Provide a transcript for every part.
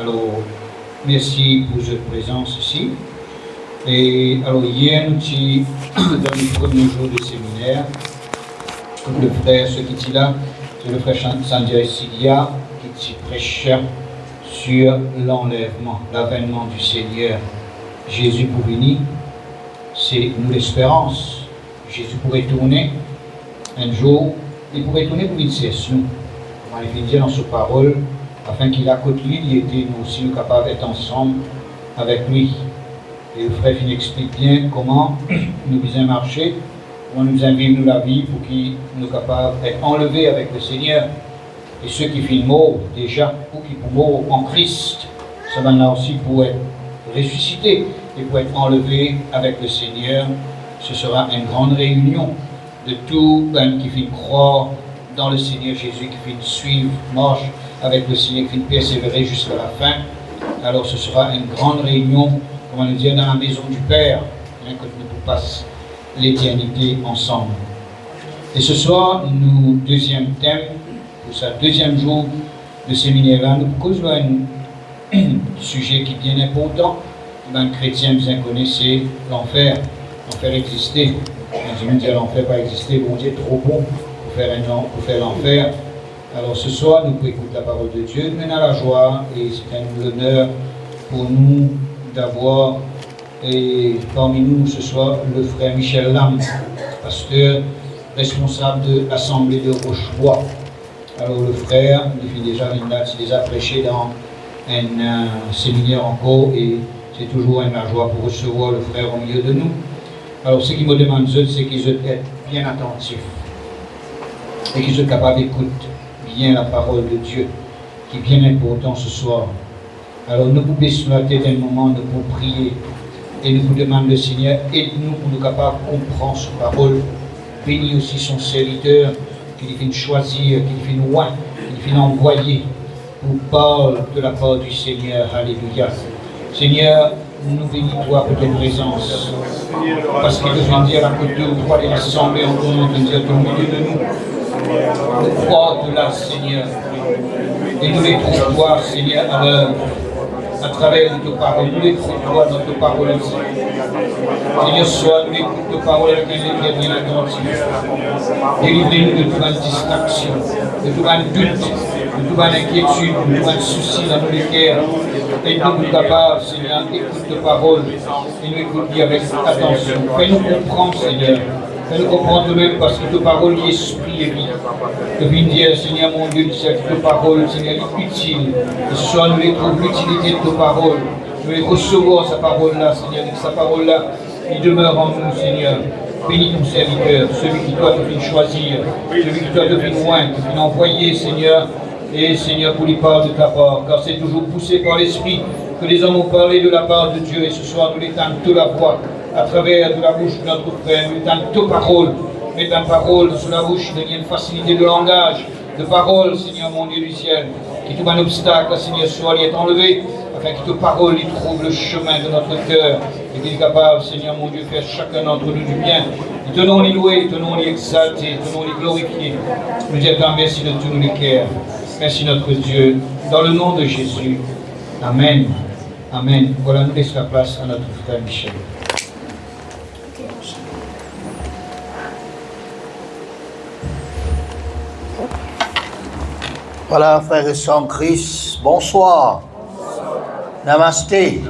Alors, merci pour votre présence ici. Et alors, hier, nous sommes dans le premier jour du séminaire. Le frère, ce qui est là, c'est le frère Sandia Sidia qui prêche sur l'enlèvement, l'avènement du Seigneur Jésus pour venir. C'est nous l'espérance. Jésus pourrait tourner un jour, il pourrait tourner pour une session. On va le dire dans sa parole, afin qu'il accoute lui, il était nous aussi nous capables d'être ensemble avec lui. Et le frère Fin explique bien comment nous devons marcher, comment nous invite la vie pour qu'il nous capables d'être enlevés avec le Seigneur. Et ceux qui finissent morts déjà, ou qui sont morts en Christ, ça va là aussi pour être ressuscités et pour être enlevés avec le Seigneur. Ce sera une grande réunion de tous qui finissent croire dans le Seigneur Jésus, qui finissent suivre, marche avec le Seigneur, qui finissent persévérer jusqu'à la fin. Alors ce sera une grande réunion, comme on le dit, dans la maison du Père, que nous passons l'éternité ensemble. Et ce soir, nous, deuxième thème, pour ce deuxième jour de séminaire-là, nous causons un sujet qui est bien important. Les chrétiens bien connaissent l'enfer. L'enfer existait. Je me dis l'enfer pas exister, bon Dieu est trop bon pour faire l'enfer. Alors ce soir, nous pouvons écouter la parole de Dieu, nous menons la joie et c'est un honneur pour nous d'avoir parmi nous ce soir le frère Michel Lam, pasteur responsable de l'Assemblée de Rochebois. Alors le frère, il a déjà prêché dans un séminaire encore et c'est toujours une joie pour recevoir le frère au milieu de nous. Alors ce qui me demande, c'est qu'ils soient bien attentifs et qu'ils soient capables d'écouter bien la parole de Dieu, qui est bien important ce soir. Alors nous pouvons baisser la tête un moment, nous pouvons prier et nous vous demandons le Seigneur, aide-nous pour nous capables de comprendre sa parole. Bénis aussi son serviteur, qu'il finisse choisir, qu'il finisse loin, qu'il finisse envoyer pour parler de la part du Seigneur. Alléluia. Seigneur, nous bénis-toi pour ta présence. Parce qu'il veut dire à côté ou trois des assemblées en ton nom, de dire au milieu de nous. Nous croyons de là, Seigneur. Et nous les trouvons, toi, Seigneur, à l'heure, à travers de tes paroles. Nous les trouvons, toi, dans tes paroles aussi. Seigneur, sois, nous écoutons tes paroles avec un éclair bien attentif. Délivrez-nous de toute distraction, de tout doute, de toute inquiétude, de tout souci dans nos cœurs. Et nous capables, Seigneur, écoute tes paroles et nous écoutons avec attention. Fais-nous comprendre, Seigneur. Fais-nous comprendre nous-mêmes parce que tes paroles sont esprit et vie. Que viens dire, Seigneur mon Dieu, que tes paroles, Seigneur, sont utiles. Et ce soir, nous les trouvons l'utilité de tes paroles. Nous les recevons, sa parole-là, Seigneur, et que sa parole-là, il demeure en nous, Seigneur. Bénis ton serviteur, celui qui doit te faire choisir, celui qui doit te faire loin, te faire envoyer, Seigneur. Et Seigneur, pour lui parler de ta part, car c'est toujours poussé par l'Esprit que les hommes ont parlé de la part de Dieu. Et ce soir, nous l'étendons toute la voix à travers de la bouche de notre frère. Nous l'étendons toute parole. Mets ta parole sur la bouche, donne une facilité de langage, de parole, Seigneur mon Dieu du ciel. Qui tout un obstacle, Seigneur, soit lui est enlevé, afin que toute parole lui trouve le chemin de notre cœur. Et qu'il est capable, Seigneur mon Dieu, faire chacun d'entre nous du bien. Nous tenons les louer, nous tenons les exalter, nous tenons les glorifier. Nous disons merci de tous nos cœurs. Merci notre Dieu, dans le nom de Jésus. Amen. Amen. Voilà, nous laissons la place à notre frère Michel. Voilà, frères et sœurs en Christ, bonsoir. Namasté.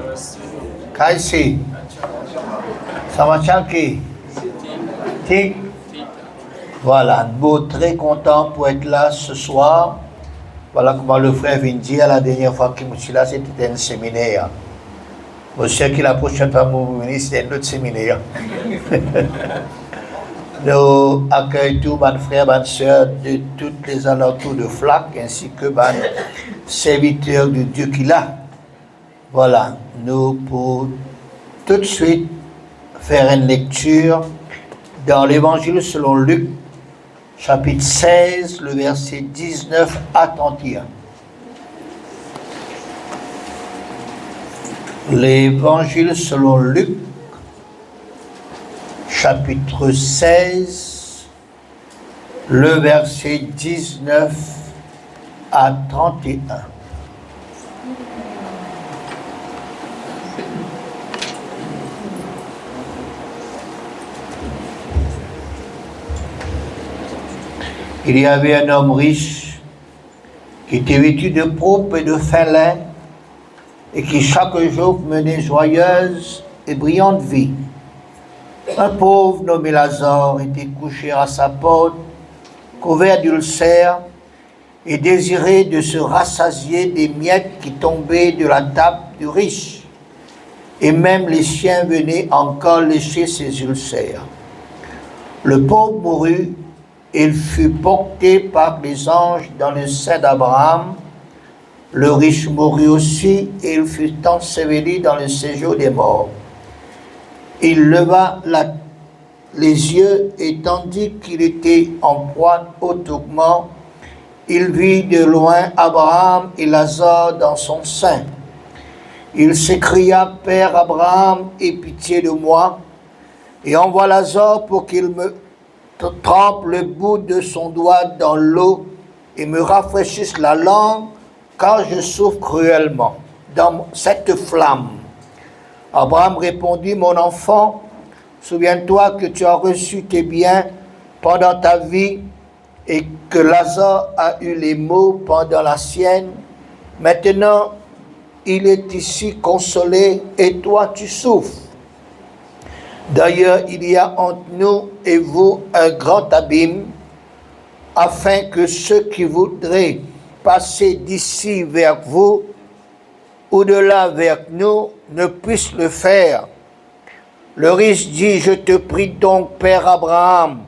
Kaisi. Samachanki. Tik. Voilà, nous sommes très contents pour être là ce soir. Voilà comment le frère vient de dire la dernière fois qu'il suis là, c'était un séminaire. Je sais que la prochaine fois que vous venez, c'est un autre séminaire. Nous accueillons tous mes frères et sœurs de tous les alentours de Flac, ainsi que mes serviteurs de Dieu qu'il a. Voilà, nous pour tout de suite faire une lecture dans l'Évangile selon Luc, chapitre 16, le verset 19 à 31. L'Évangile selon Luc, chapitre 16, le verset 19 à 31. Il y avait un homme riche qui était vêtu de pourpre et de fin lin et qui chaque jour menait joyeuse et brillante vie. Un pauvre nommé Lazare était couché à sa porte, couvert d'ulcères et désirait de se rassasier des miettes qui tombaient de la table du riche. Et même les chiens venaient encore lécher ses ulcères. Le pauvre mourut, et il fut porté par les anges dans le sein d'Abraham. Le riche mourut aussi, et il fut enseveli dans le séjour des morts. Il leva les yeux, et tandis qu'il était en proie au tourment, il vit de loin Abraham et Lazare dans son sein. Il s'écria, « Père Abraham, aie pitié de moi, et envoie Lazare pour qu'il me trempe le bout de son doigt dans l'eau et me rafraîchisse la langue, car je souffre cruellement dans cette flamme. » Abraham répondit, « Mon enfant, souviens-toi que tu as reçu tes biens pendant ta vie et que Lazare a eu les maux pendant la sienne. Maintenant, il est ici consolé et toi tu souffres. D'ailleurs, il y a entre nous et vous un grand abîme, afin que ceux qui voudraient passer d'ici vers vous ou de là vers nous ne puissent le faire. » Le riche dit, « Je te prie donc, Père Abraham,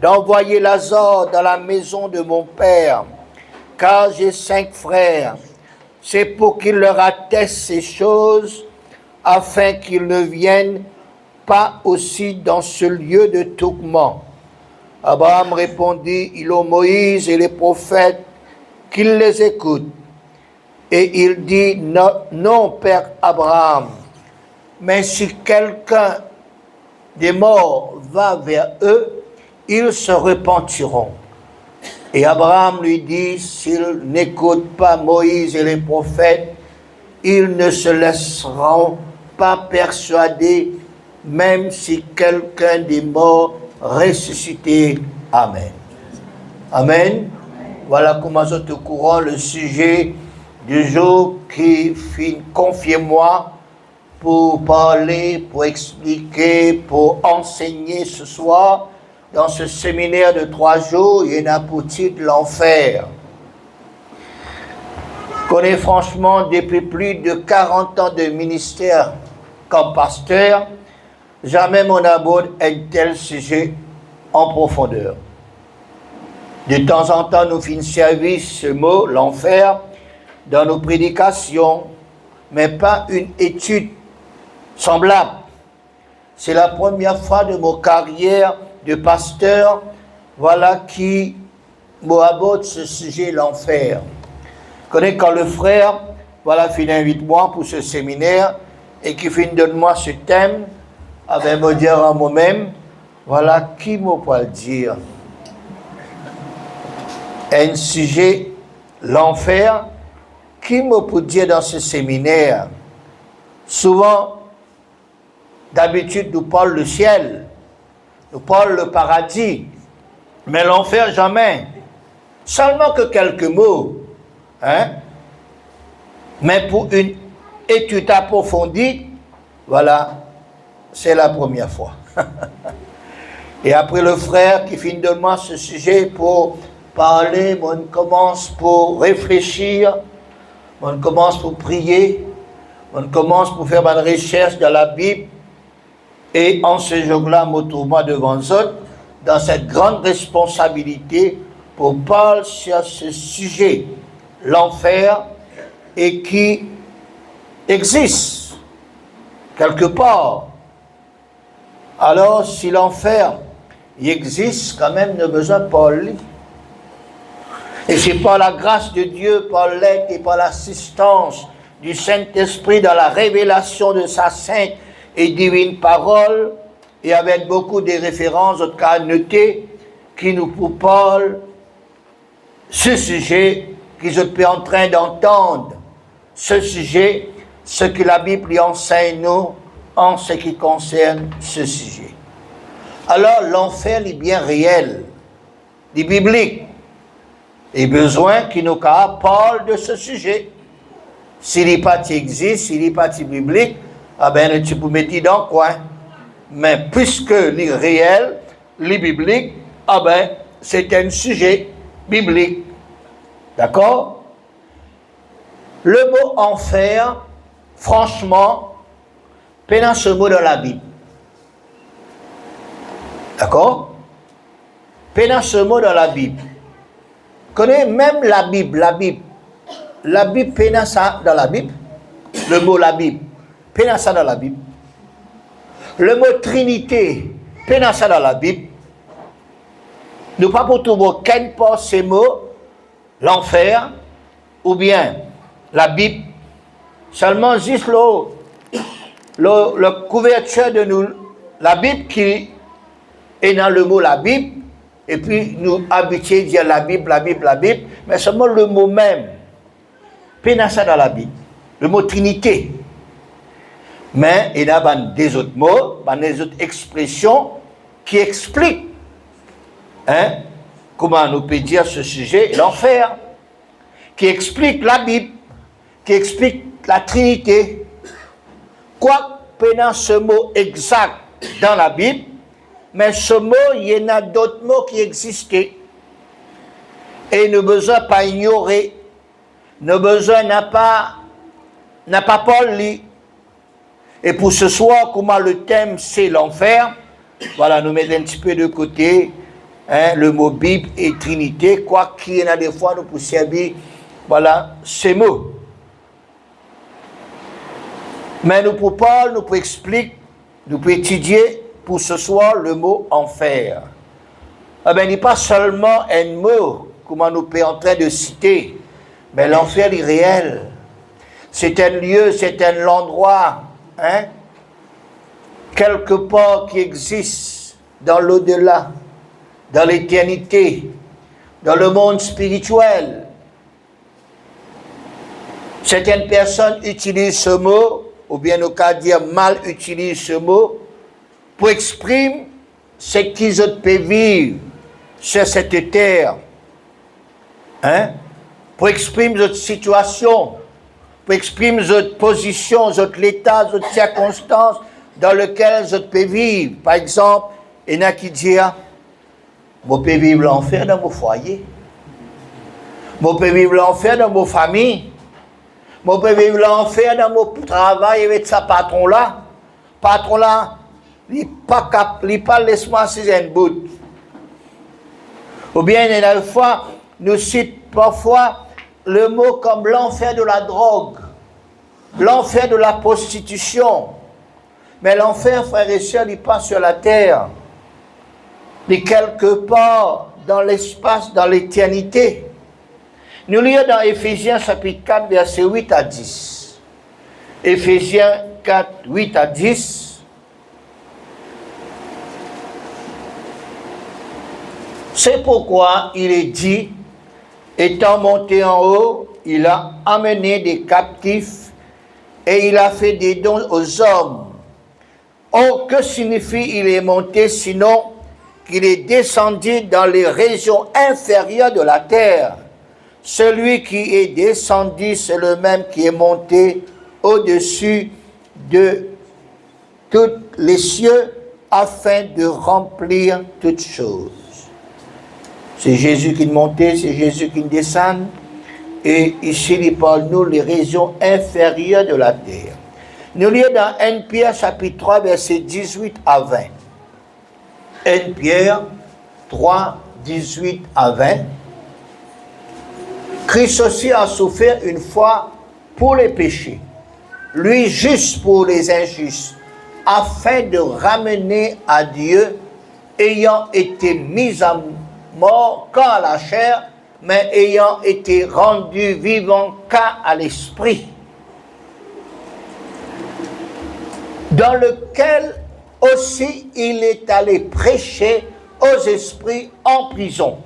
d'envoyer Lazare dans la maison de mon père, car j'ai 5 frères. C'est pour qu'il leur atteste ces choses, afin qu'ils ne viennent pas aussi dans ce lieu de tourment. » Abraham répondit, « Ils ont Moïse et les prophètes, qu'ils les écoutent. » Et il dit, « Non, non, Père Abraham, mais si quelqu'un des morts va vers eux, ils se repentiront. » Et Abraham lui dit, « S'ils n'écoutent pas Moïse et les prophètes, ils ne se laisseront pas persuader, même si quelqu'un des morts ressuscité. » Amen. Amen. Voilà comment je te courant le sujet du jour qui fit confiez-moi pour parler, pour expliquer, pour enseigner ce soir dans ce séminaire de 3 jours. Il y en a pour titre l'enfer. Je connais franchement depuis plus de 40 ans de ministère comme pasteur, jamais on aborde un tel sujet en profondeur. De temps en temps, nous finissons ce mot, l'enfer, dans nos prédications, mais pas une étude semblable. C'est la première fois de ma carrière de pasteur, voilà, qui m'aborde ce sujet, l'enfer. Je connais quand le frère, voilà, finit 8 mois pour ce séminaire, et qui finit de moi ce thème, avec me dire à moi-même, voilà, qui m'a pas le dire. Un sujet, l'enfer, qui me peut dire dans ce séminaire? Souvent, d'habitude, nous parlons le ciel, nous parlons le paradis, mais l'enfer, jamais. Seulement que quelques mots, hein? Mais pour une étude approfondie, voilà, c'est la première fois. Et après le frère qui finit de moi ce sujet pour parler, on commence pour réfléchir, on commence pour prier, on commence pour faire une recherche dans la Bible, et en ce jour-là, je me trouve devant eux, dans cette grande responsabilité pour parler sur ce sujet, l'enfer, et qui existe quelque part. Alors, si l'enfer il existe, quand même, il a besoin de parler. Et c'est par la grâce de Dieu, par l'aide et par l'assistance du Saint-Esprit dans la révélation de sa sainte et divine parole, et avec beaucoup de références, en tout cas notées, qui nous parlent ce sujet, que je suis en train d'entendre, ce sujet, ce que la Bible y enseigne nous en ce qui concerne ce sujet. Alors, l'enfer est bien réel, il est biblique, Et besoin qu'il nous parle de ce sujet. Si les parties existent, si les parties bibliques, ah ben, tu peux mettre dans le coin. Mais puisque les réels, les bibliques, ah ben, c'est un sujet biblique. D'accord? Le mot enfer, franchement, pénal ce mot dans la Bible. D'accord? Pénal ce mot dans la Bible. Connais même la Bible. La Bible pénal ça dans la Bible. Le mot la Bible, pénal ça dans la Bible. Le mot Trinité, pénal ça dans la Bible. Nous pas pour tout mot, qu'un pas ces mots, l'enfer, ou bien la Bible, seulement juste la couverture de nous, la Bible qui est dans le mot la Bible, et puis nous habitués à dire la Bible, mais seulement le mot même, pénal ça dans la Bible, le mot Trinité. Mais il y a des autres mots, des autres expressions qui expliquent comment nous peut dire ce sujet, l'enfer, qui explique la Bible, qui explique la Trinité. Quoi pénal ce mot exact dans la Bible, mais ce mot, il y en a d'autres mots qui existaient. Et nous besoin pas ignorer, nous besoin n'a pas lu. Et pour ce soir, comment le thème c'est l'enfer, voilà, nous mettons un petit peu de côté le mot Bible et Trinité, quoi qu'il y en a des fois, nous pouvons servir, voilà, ces mots. Mais nous pouvons parler, nous pouvons expliquer, nous pouvons étudier pour ce soir le mot enfer. Eh bien, il n'est pas seulement un mot, comment nous pouvons en train de citer, mais l'enfer est réel. C'est un lieu, c'est un endroit, quelque part qui existe dans l'au-delà, dans l'éternité, dans le monde spirituel. Certaines personnes utilisent ce mot, ou bien au cas dire mal utilisent ce mot, pour exprimer ce qu'ils peuvent vivre sur cette terre. Pour exprimer notre situation, pour exprimer notre position, notre état, notre circonstance dans lequel je peux vivre. Par exemple, il y en a qui disent, je peux vivre l'enfer dans mon foyer. Je peux vivre l'enfer dans mon famille. Je peux vivre l'enfer dans mon travail avec sa patron-là. Patron-là, il n'est pas laisse-moi si un bout. Ou bien, il y a une fois, nous citons parfois le mot comme l'enfer de la drogue, l'enfer de la prostitution. Mais l'enfer, frères et sœurs, il passe sur la terre. Il est quelque part dans l'espace, dans l'éternité. Nous lisons dans Éphésiens chapitre 4, versets 8 à 10. Éphésiens 4, 8 à 10. C'est pourquoi il est dit, étant monté en haut, il a amené des captifs et il a fait des dons aux hommes. Oh, que signifie il est monté, sinon qu'il est descendu dans les régions inférieures de la terre. Celui qui est descendu, c'est le même qui est monté au-dessus de tous les cieux afin de remplir toutes choses. C'est Jésus qui est monté, c'est Jésus qui descend. Et ici, il parle nous les régions inférieures de la terre. Nous lisons dans 1 Pierre chapitre 3, versets 18 à 20. 1 Pierre 3, 18 à 20. Christ aussi a souffert une fois pour les péchés, lui juste pour les injustes, afin de ramener à Dieu, ayant été mis à mort qu'à la chair, mais ayant été rendu vivant qu'à l'esprit, dans lequel aussi il est allé prêcher aux esprits en prison,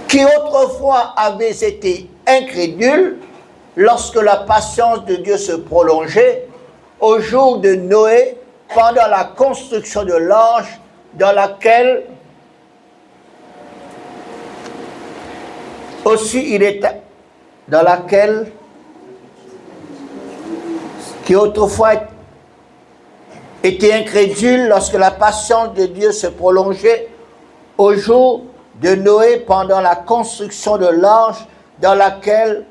qui autrefois avaient été incrédules lorsque la patience de Dieu se prolongeait au jour de Noé pendant la construction de l'arche dans laquelle Aussi, il est dans laquelle, qui autrefois était incrédule lorsque la patience de Dieu se prolongeait au jour de Noé pendant la construction de l'arche dans laquelle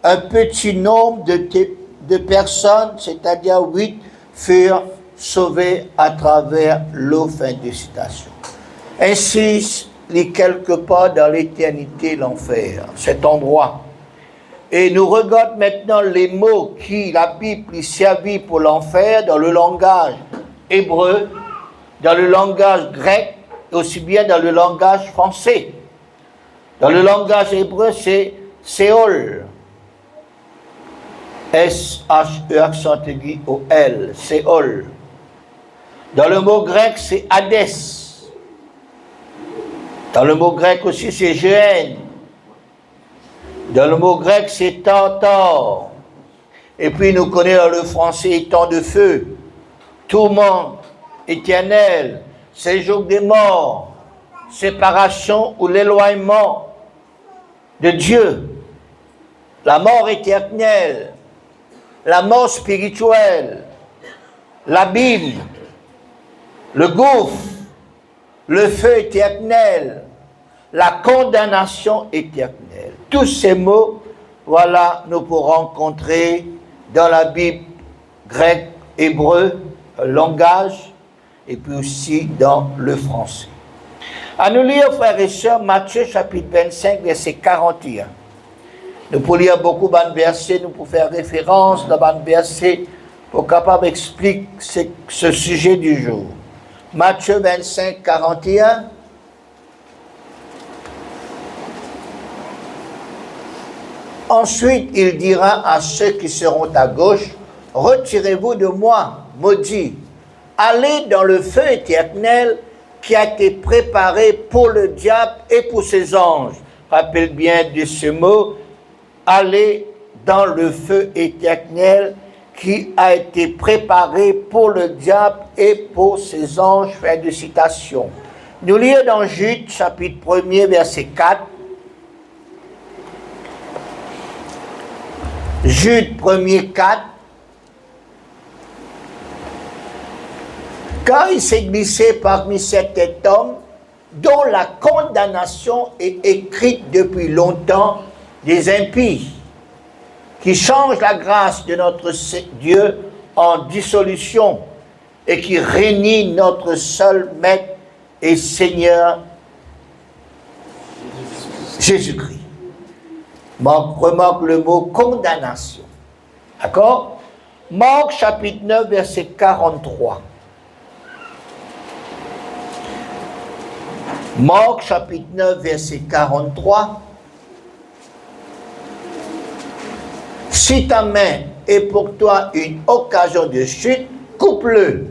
un petit nombre de personnes, c'est-à-dire 8, furent sauvées à travers l'eau. Fin de citation. Ainsi, lit quelque part dans l'éternité l'enfer, cet endroit. Et nous regardons maintenant les mots qui la Bible servit pour l'enfer dans le langage hébreu, dans le langage grec, et aussi bien dans le langage français. Dans le langage hébreu, c'est Séol. S-H-E accent aigu O-L, Séol. Dans le mot grec, c'est Hadès. Dans le mot grec aussi, c'est Géhenne. Dans le mot grec, c'est Tartare. Et puis, nous connaissons dans le français étang de feu, tourment éternel, séjour des morts, séparation ou l'éloignement de Dieu, la mort éternelle, la mort spirituelle, l'abîme, le gouffre, le feu éternel, la condamnation éternelle. Tous ces mots, voilà, nous pouvons rencontrer dans la Bible grecque, hébreu, langage, et puis aussi dans le français. À nous lire, frères et sœurs, Matthieu chapitre 25, verset 41. Nous pouvons lire beaucoup de versets, nous pouvons faire référence dans les versets pour capable d'expliquer ce sujet du jour. Matthieu 25, 41. Ensuite, il dira à ceux qui seront à gauche, « Retirez-vous de moi, maudits, allez dans le feu éternel qui a été préparé pour le diable et pour ses anges. » Rappelle bien de ce mot, « Allez dans le feu éternel qui a été préparé pour le diable et pour ses anges. » Fin de citation. Nous lisons dans Jude, chapitre 1er, verset 4. Jude 1er 4. Car il s'est glissé parmi cet homme dont la condamnation est écrite depuis longtemps des impies, qui changent la grâce de notre Dieu en dissolution et qui réunit notre seul Maître et Seigneur Jésus-Christ. Remarque le mot condamnation. D'accord? Marc chapitre 9, verset 43. Marc chapitre 9, verset 43. Si ta main est pour toi une occasion de chute, coupe-le.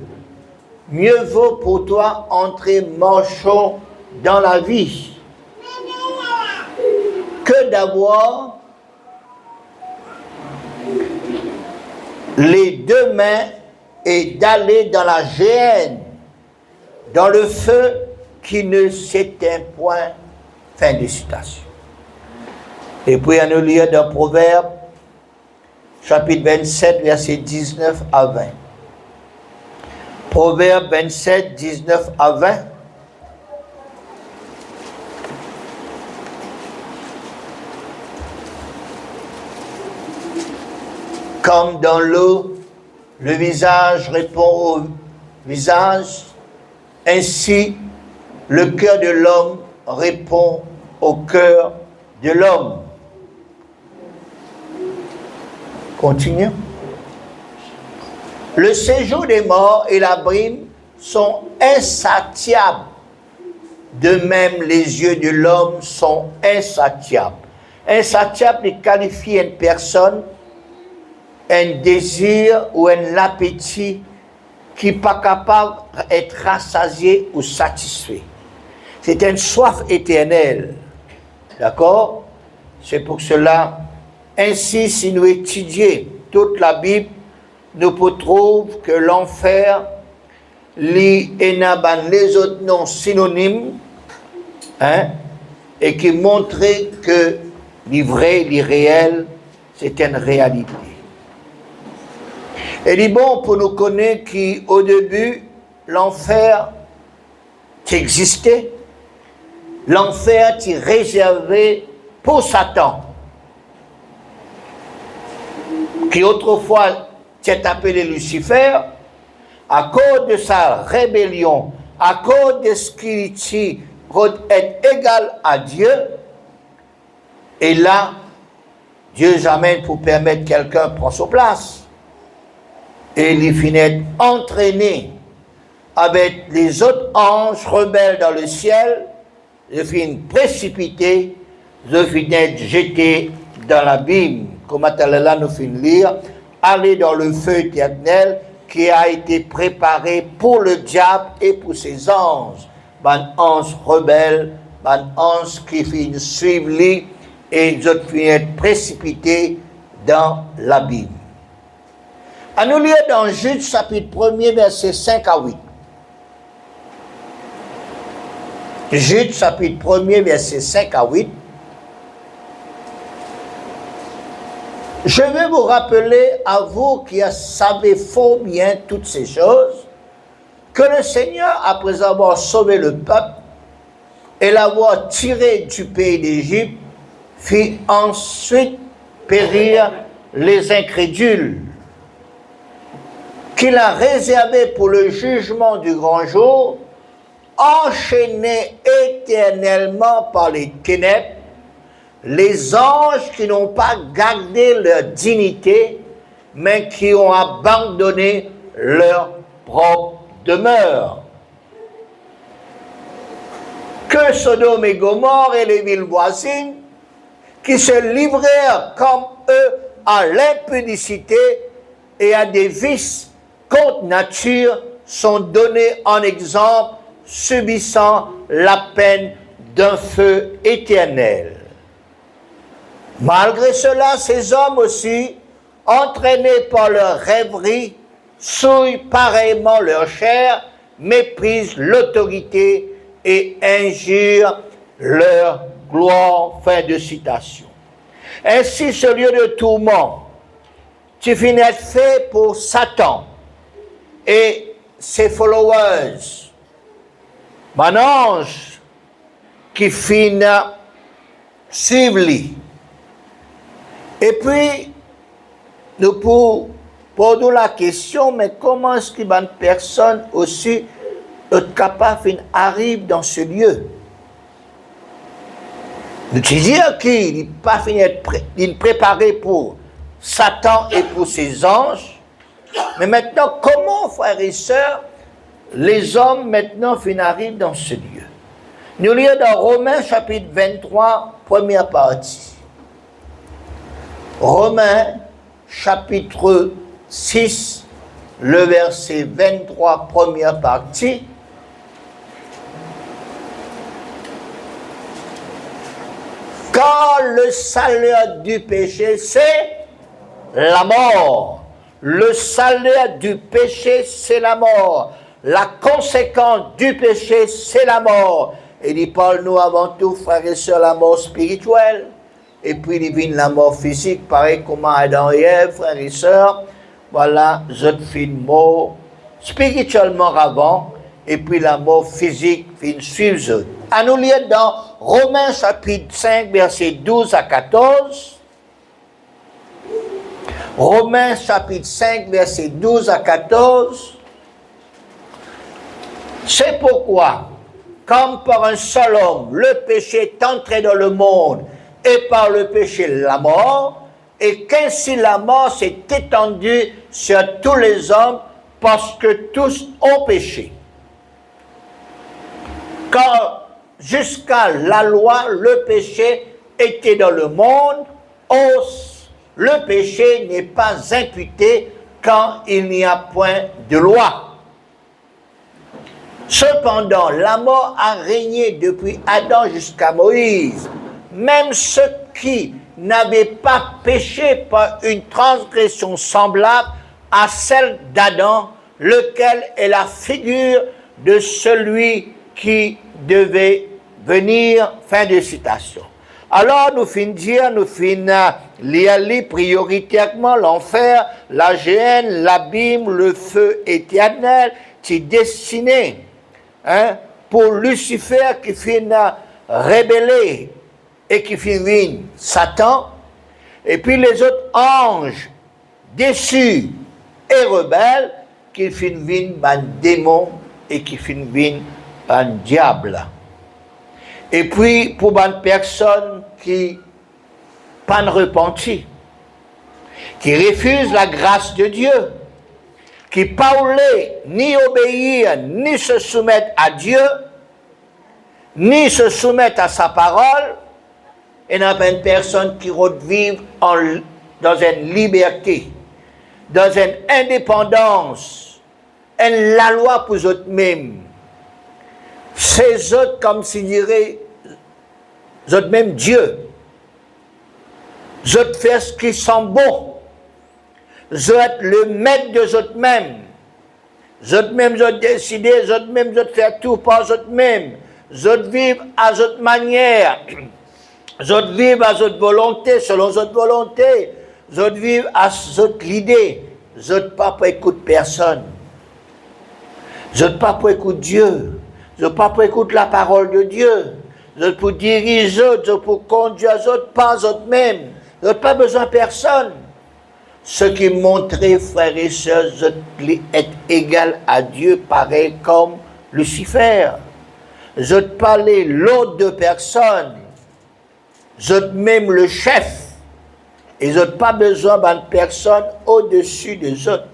Mieux vaut pour toi entrer manchot dans la vie que d'avoir les deux mains et d'aller dans la géhenne, dans le feu qui ne s'éteint point. Fin de citation. Et puis, à nous lire dans Proverbe, chapitre 27, verset 19 à 20. Proverbe 27, 19 à 20. Comme dans l'eau, le visage répond au visage, ainsi le cœur de l'homme répond au cœur de l'homme. Continuons. Le séjour des morts et l'abîme sont insatiables. De même, les yeux de l'homme sont insatiables. Insatiable est qualifier une personne, un désir ou un appétit qui n'est pas capable d'être rassasié ou satisfait. C'est une soif éternelle. D'accord? C'est pour cela, ainsi, si nous étudions toute la Bible, nous pouvons trouver que l'enfer, les autres noms synonymes, et qui montrait que L'ivraie, l'irréel, c'est une réalité. Et il est bon pour nous connaître qu'au début, l'enfer existait. L'enfer est réservé pour Satan, qui autrefois s'est appelé Lucifer, à cause de sa rébellion, à cause de ce qu'il est égal à Dieu. Et là, Dieu amène pour permettre que quelqu'un prenne sa place. Et il finit entraîné avec les autres anges rebelles dans le ciel. Je finis précipité, je finis jeté dans l'abîme. Comme là nous finissons lire, aller dans le feu éternel qui a été préparé pour le diable et pour ses anges. Ben anges rebelles, ben anges qui finissent suivre lui et ils finissent précipités dans l'abîme. À nous lire dans Jude chapitre 1er, versets 5 à 8. Jude chapitre 1er, versets 5 à 8. Je vais vous rappeler à vous qui savez fort bien toutes ces choses, que le Seigneur, après avoir sauvé le peuple et l'avoir tiré du pays d'Égypte, fit ensuite périr les incrédules, qu'il a réservé pour le jugement du grand jour, enchaînés éternellement par les ténèbres, les anges qui n'ont pas gardé leur dignité, mais qui ont abandonné leur propre demeure. Que Sodome et Gomorrhe et les villes voisines, qui se livrèrent comme eux à l'impudicité et à des vices contre nature, sont donnés en exemple, subissant la peine d'un feu éternel. Malgré cela, ces hommes aussi, entraînés par leur rêverie, souillent pareillement leur chair, méprisent l'autorité et injurent leur gloire. Fin de citation. Ainsi, ce lieu de tourment, qui finit fait pour Satan et ses followers, mon ange qui finit suivre lui. Et puis, nous posons la question, mais comment est-ce qu'une personne aussi capable arrive dans ce lieu? Nous disons qu'il n'est pas fini d'être préparé pour Satan et pour ses anges. Mais maintenant, comment, frères et sœurs, les hommes maintenant arrivent dans ce lieu? Nous lisons dans Romains chapitre 23, première partie. Romains chapitre 6, le verset 23, première partie. Car le salaire du péché, c'est la mort. Le salaire du péché, c'est la mort. La conséquence du péché, c'est la mort. Et il parle-nous avant tout, frères et sœurs, la mort spirituelle. Et puis il vient la mort physique, pareil comme Adam et Ève, frères et sœurs. Voilà, je fais une mort spirituellement avant, et puis la mort physique vient suivre. À nous lire dans Romains chapitre 5, versets 12 à 14. Romains chapitre 5, versets 12 à 14. C'est pourquoi, comme par un seul homme, le péché est entré dans le monde, et par le péché la mort, et qu'ainsi la mort s'est étendue sur tous les hommes, parce que tous ont péché. Car jusqu'à la loi, le péché était dans le monde, le péché n'est pas imputé quand il n'y a point de loi. Cependant, la mort a régné depuis Adam jusqu'à Moïse. Même ceux qui n'avaient pas péché par une transgression semblable à celle d'Adam, lequel est la figure de celui qui devait venir. Fin de citation. Alors, nous finissons dire, nous finissons lire prioritairement l'enfer, la géhenne, l'abîme, le feu éternel, qui est destiné pour Lucifer qui finit rébellé et qui finit Satan, et puis les autres anges déçus et rebelles qui finissent un démon et qui finissent un diable. Et puis, pour une personne qui pas repenti, qui refuse la grâce de Dieu, qui pas voulait ni obéir, ni se soumettre à Dieu, ni se soumettre à sa parole, et n'a pas une personne qui revive dans une liberté, dans une indépendance, la loi pour eux-mêmes. Ces autres, comme s'ils diraient, eux-mêmes Dieu. Eux font ce qui sent bon. Eux le maître de eux-mêmes. Eux-mêmes ont décidé, eux-mêmes ont fait tout par eux-mêmes. Eux vivent à leur manière. Eux vivent à leur volonté, selon leur volonté. Eux vivent à leur idée. Eux pas pour écouter personne. Eux pas pour écouter Dieu. Je ne pas pour écouter la parole de Dieu. Je pour diriger, je pour conduire les autres, pas eux-mêmes. Je n'ai pas besoin de personne. Ce qui montrait, frères et sœurs, je être égal à Dieu, pareil comme Lucifer. Je ne parlais l'autre de personne. Je même le chef. Et je n'ai pas besoin d'une personne au-dessus des autres.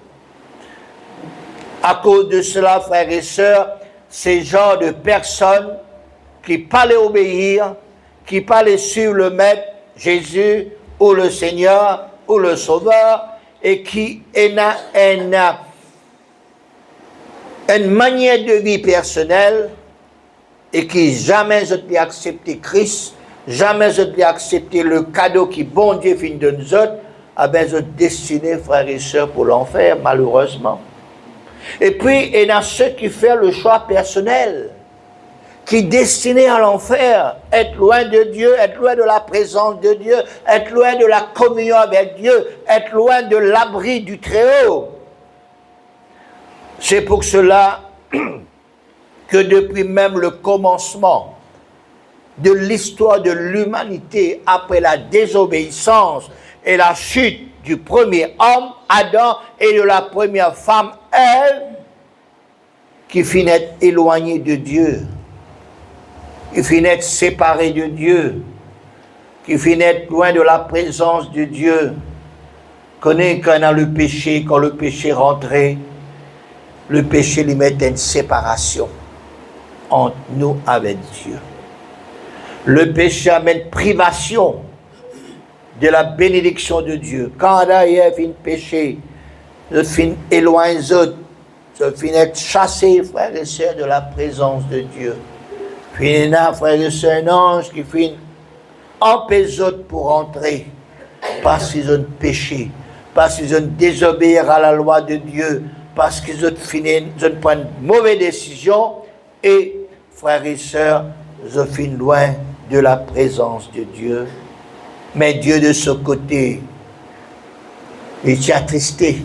À cause de cela, frères et sœurs, ces genres de personnes qui pas les obéir, qui pas les suivre le Maître, Jésus, ou le Seigneur, ou le Sauveur, et qui ont une manière de vie personnelle, et qui jamais ont accepté Christ, jamais ont accepté le cadeau qui bon Dieu finit de nous autres, ah ben, ils sont destinés, frères et sœurs, pour l'enfer, malheureusement. Et puis, il y a ceux qui font le choix personnel, qui sont destinés à l'enfer, être loin de Dieu, être loin de la présence de Dieu, être loin de la communion avec Dieu, être loin de l'abri du Très-Haut. C'est pour cela que depuis même le commencement de l'histoire de l'humanité, après la désobéissance et la chute du premier homme, Adam, et de la première femme, Ève, qui finit éloignée de Dieu, qui finit séparée de Dieu, qui finit loin de la présence de Dieu. Connaît quand a le péché, quand le péché rentrait, le péché lui met une séparation entre nous avec Dieu. Le péché amène privation de la bénédiction de Dieu. Quand Adam et Ève finissent péché, ils finissent éloignés les autres, ils finissent chassés, frères et sœurs, de la présence de Dieu. Puis, frères et sœurs, un ange qui finit empêcher les autres pour entrer, parce qu'ils ont péché, parce qu'ils ont désobéi à la loi de Dieu, parce qu'ils ont fini, ils ont pris une mauvaise décision, et, frères et sœurs, ils ont fini loin de la présence de Dieu. Mais Dieu, de ce côté, il s'est attristé.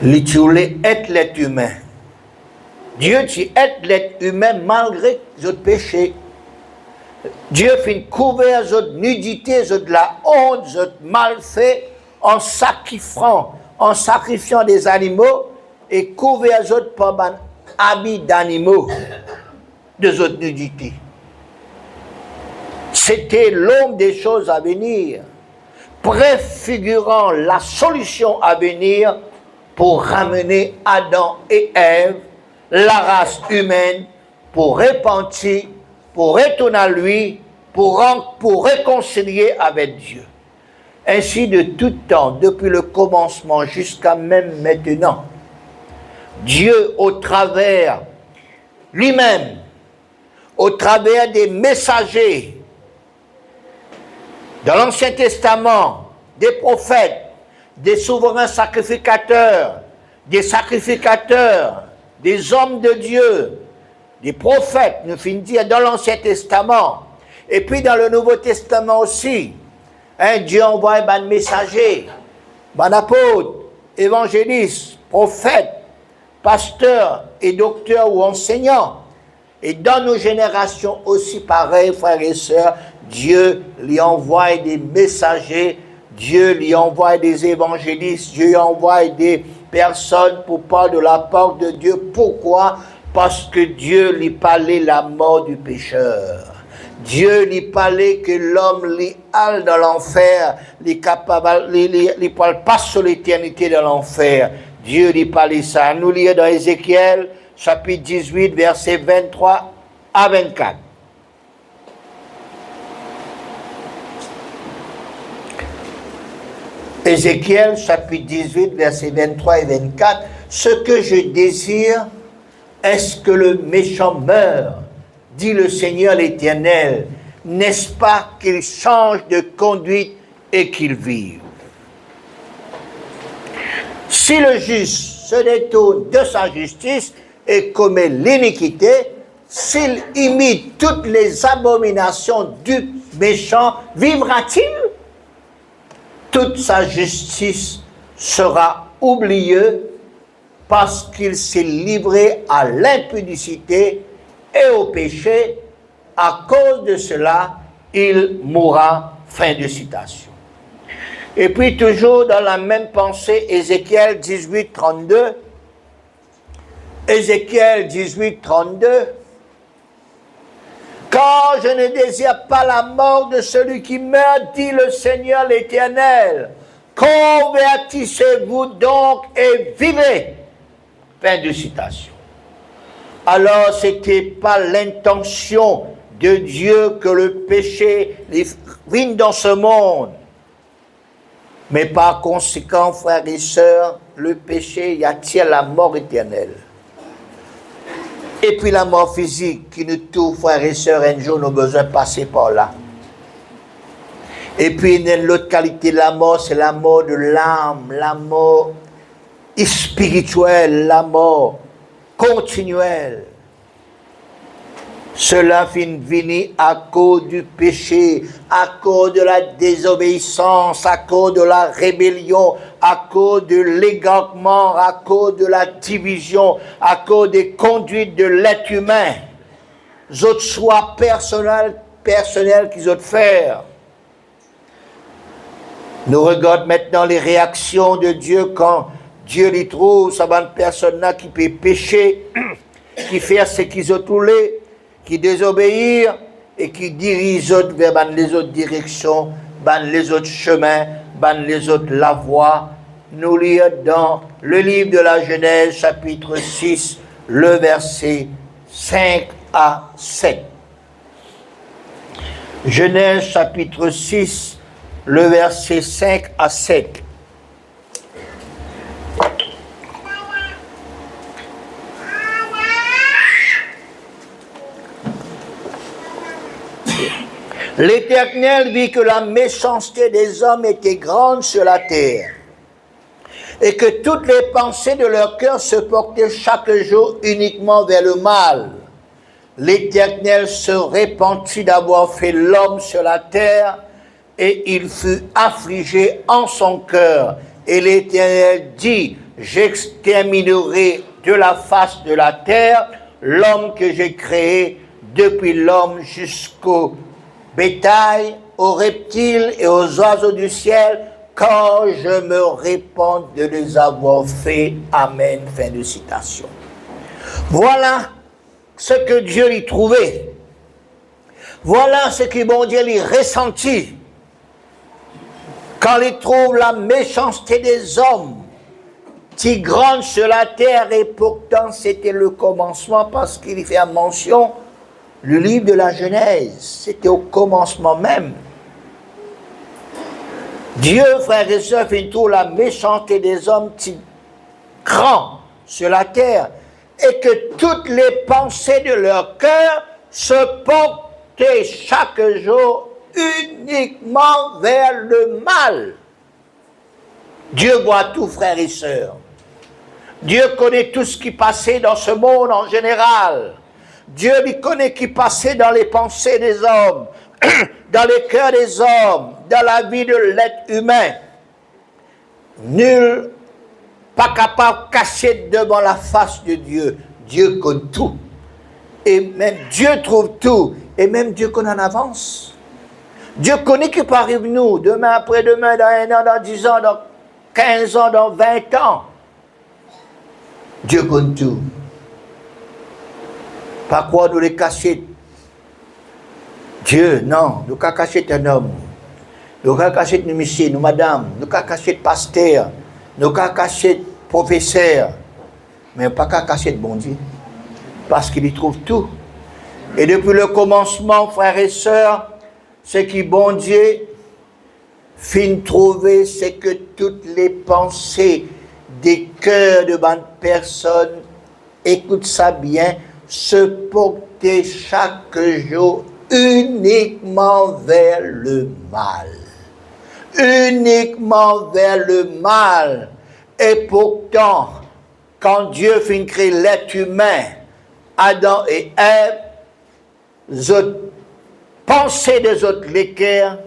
Il voulait être l'être humain. Dieu dit être l'être humain malgré les autres péchés. Dieu finit couvert les autres nudités, les autres la honte, les autres malfaits, en sacrifiant des animaux et couvert les autres par un habit d'animaux, des autres nudités. C'était l'ombre des choses à venir, préfigurant la solution à venir pour ramener Adam et Ève, la race humaine, pour repentir, pour retourner à lui, pour réconcilier avec Dieu. Ainsi de tout temps, depuis le commencement jusqu'à même maintenant, Dieu, au travers lui-même, au travers des messagers, dans l'Ancien Testament, des prophètes, des souverains sacrificateurs, des hommes de Dieu, des prophètes, nous finissons dire dans l'Ancien Testament, Et puis dans le Nouveau Testament aussi, hein, Dieu envoie un messager, un apôtre, évangéliste, prophète, pasteur et docteur ou enseignant. Et dans nos générations aussi pareil, frères et sœurs, Dieu lui envoie des messagers, Dieu lui envoie des évangélistes, Dieu lui envoie des personnes pour parler de la part de Dieu. Pourquoi? Parce que Dieu lui parlait la mort du pécheur. Dieu lui parlait que l'homme lui alle dans l'enfer, lui parle pas sur l'éternité de l'enfer. Dieu lui parlait ça. Nous lisons dans Ézéchiel, chapitre 18, versets 23 à 24. Ézéchiel, chapitre 18, versets 23 et 24. Ce que je désire, est-ce que le méchant meure, dit le Seigneur l'Éternel. N'est-ce pas qu'il change de conduite et qu'il vive? Si le juste se détourne de sa justice et commet l'iniquité, s'il imite toutes les abominations du méchant, vivra-t-il? Toute sa justice sera oubliée parce qu'il s'est livré à l'impudicité et au péché. À cause de cela, il mourra. Fin de citation. Et puis toujours dans la même pensée, Ézéchiel 18, 32. Ézéchiel 18, 32. Car je ne désire pas la mort de celui qui meurt, dit le Seigneur l'Éternel. Convertissez-vous donc et vivez. Fin de citation. Alors, ce n'était pas l'intention de Dieu que le péché vienne dans ce monde. Mais par conséquent, frères et sœurs, le péché y attire la mort éternelle. Et puis la mort physique qui nous touche, frères et sœurs, un jour nous avons besoin de passer par là. Et puis l'autre qualité de la mort, c'est la mort de l'âme, la mort spirituelle, la mort continuelle. Cela finit à cause du péché, à cause de la désobéissance, à cause de la rébellion, à cause de l'égarement, à cause de la division, à cause des conduites de l'être humain. Les autres choix personnels qu'ils ont faire. Nous regardons maintenant les réactions de Dieu quand Dieu lui trouve ça va une personne là qui peut pécher, qui fait ce qu'ils ont voulu, qui désobéir et qui dirige vers les autres directions, les autres chemins, les autres la voie. Nous lisons dans le livre de la Genèse, chapitre 6, le verset 5 à 7. Genèse, chapitre 6, le verset 5 à 7. L'Éternel vit que la méchanceté des hommes était grande sur la terre, et que toutes les pensées de leur cœur se portaient chaque jour uniquement vers le mal. L'Éternel se repentit d'avoir fait l'homme sur la terre, et il fut affligé en son cœur. Et l'Éternel dit, j'exterminerai de la face de la terre l'homme que j'ai créé, depuis l'homme jusqu'au bétail, aux reptiles et aux oiseaux du ciel, quand je me répands de les avoir faits. Amen. Fin de citation. Voilà ce que Dieu lui trouvait. Voilà ce que bon Dieu lui ressentit. Quand il trouve la méchanceté des hommes, si grande sur la terre, et pourtant c'était le commencement, parce qu'il y fait mention. Le livre de la Genèse, c'était au commencement même. Dieu, frères et sœurs, fait tout la méchanceté des hommes si grand sur la terre, et que toutes les pensées de leur cœur se portaient chaque jour uniquement vers le mal. Dieu voit tout, frères et sœurs. Dieu connaît tout ce qui passait dans ce monde en général. Dieu lui connaît qui passait dans les pensées des hommes. dans les cœurs des hommes, dans la vie de l'être humain, nul pas capable de cacher devant la face de Dieu. Dieu connaît tout. Et même Dieu trouve tout. Et même Dieu connaît en avance. Dieu connaît qui peut arriver nous, demain, après-demain, dans 1 an, dans 10 ans, dans 15 ans, dans 20 ans. Dieu connaît tout. Par quoi nous les cacher? Dieu, non. Nous ne cacher un homme. Nous ne cacher une monsieur, nous madame. Nous ne cacher pasteur. Nous ne cacher professeur. Mais pas cacher bon Dieu. Parce qu'il y trouve tout. Et depuis le commencement, frères et sœurs, ce qui, bon Dieu, fin trouver, c'est que toutes les pensées des cœurs de bonnes personnes, écoute ça bien, se portaient chaque jour uniquement vers le mal. Uniquement vers le mal. Et pourtant, quand Dieu fin créer l'être humain, Adam et Ève, autres pensées des autres l'équerre,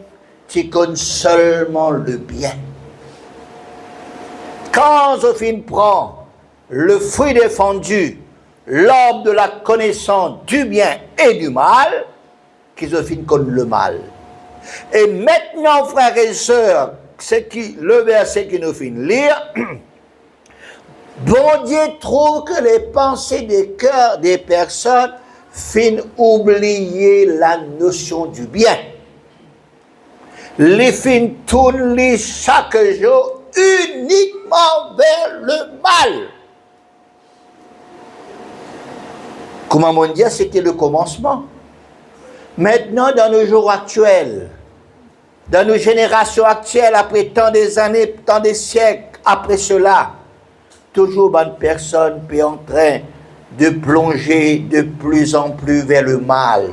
tu connais seulement le bien. Quand Zophine prend le fruit défendu, l'arbre de la connaissance du bien et du mal, qu'Zophine connaît le mal. Et maintenant, frères et sœurs, c'est le verset qui nous fait lire, bon Dieu trouve que les pensées des cœurs des personnes fin oublier la notion du bien. Les fin tournent chaque jour uniquement vers le mal. Comment on dit, c'était le commencement. Maintenant, dans nos jours actuels, dans nos générations actuelles, après tant des années, tant des siècles après cela, toujours bonne personne est en train de plonger de plus en plus vers le mal.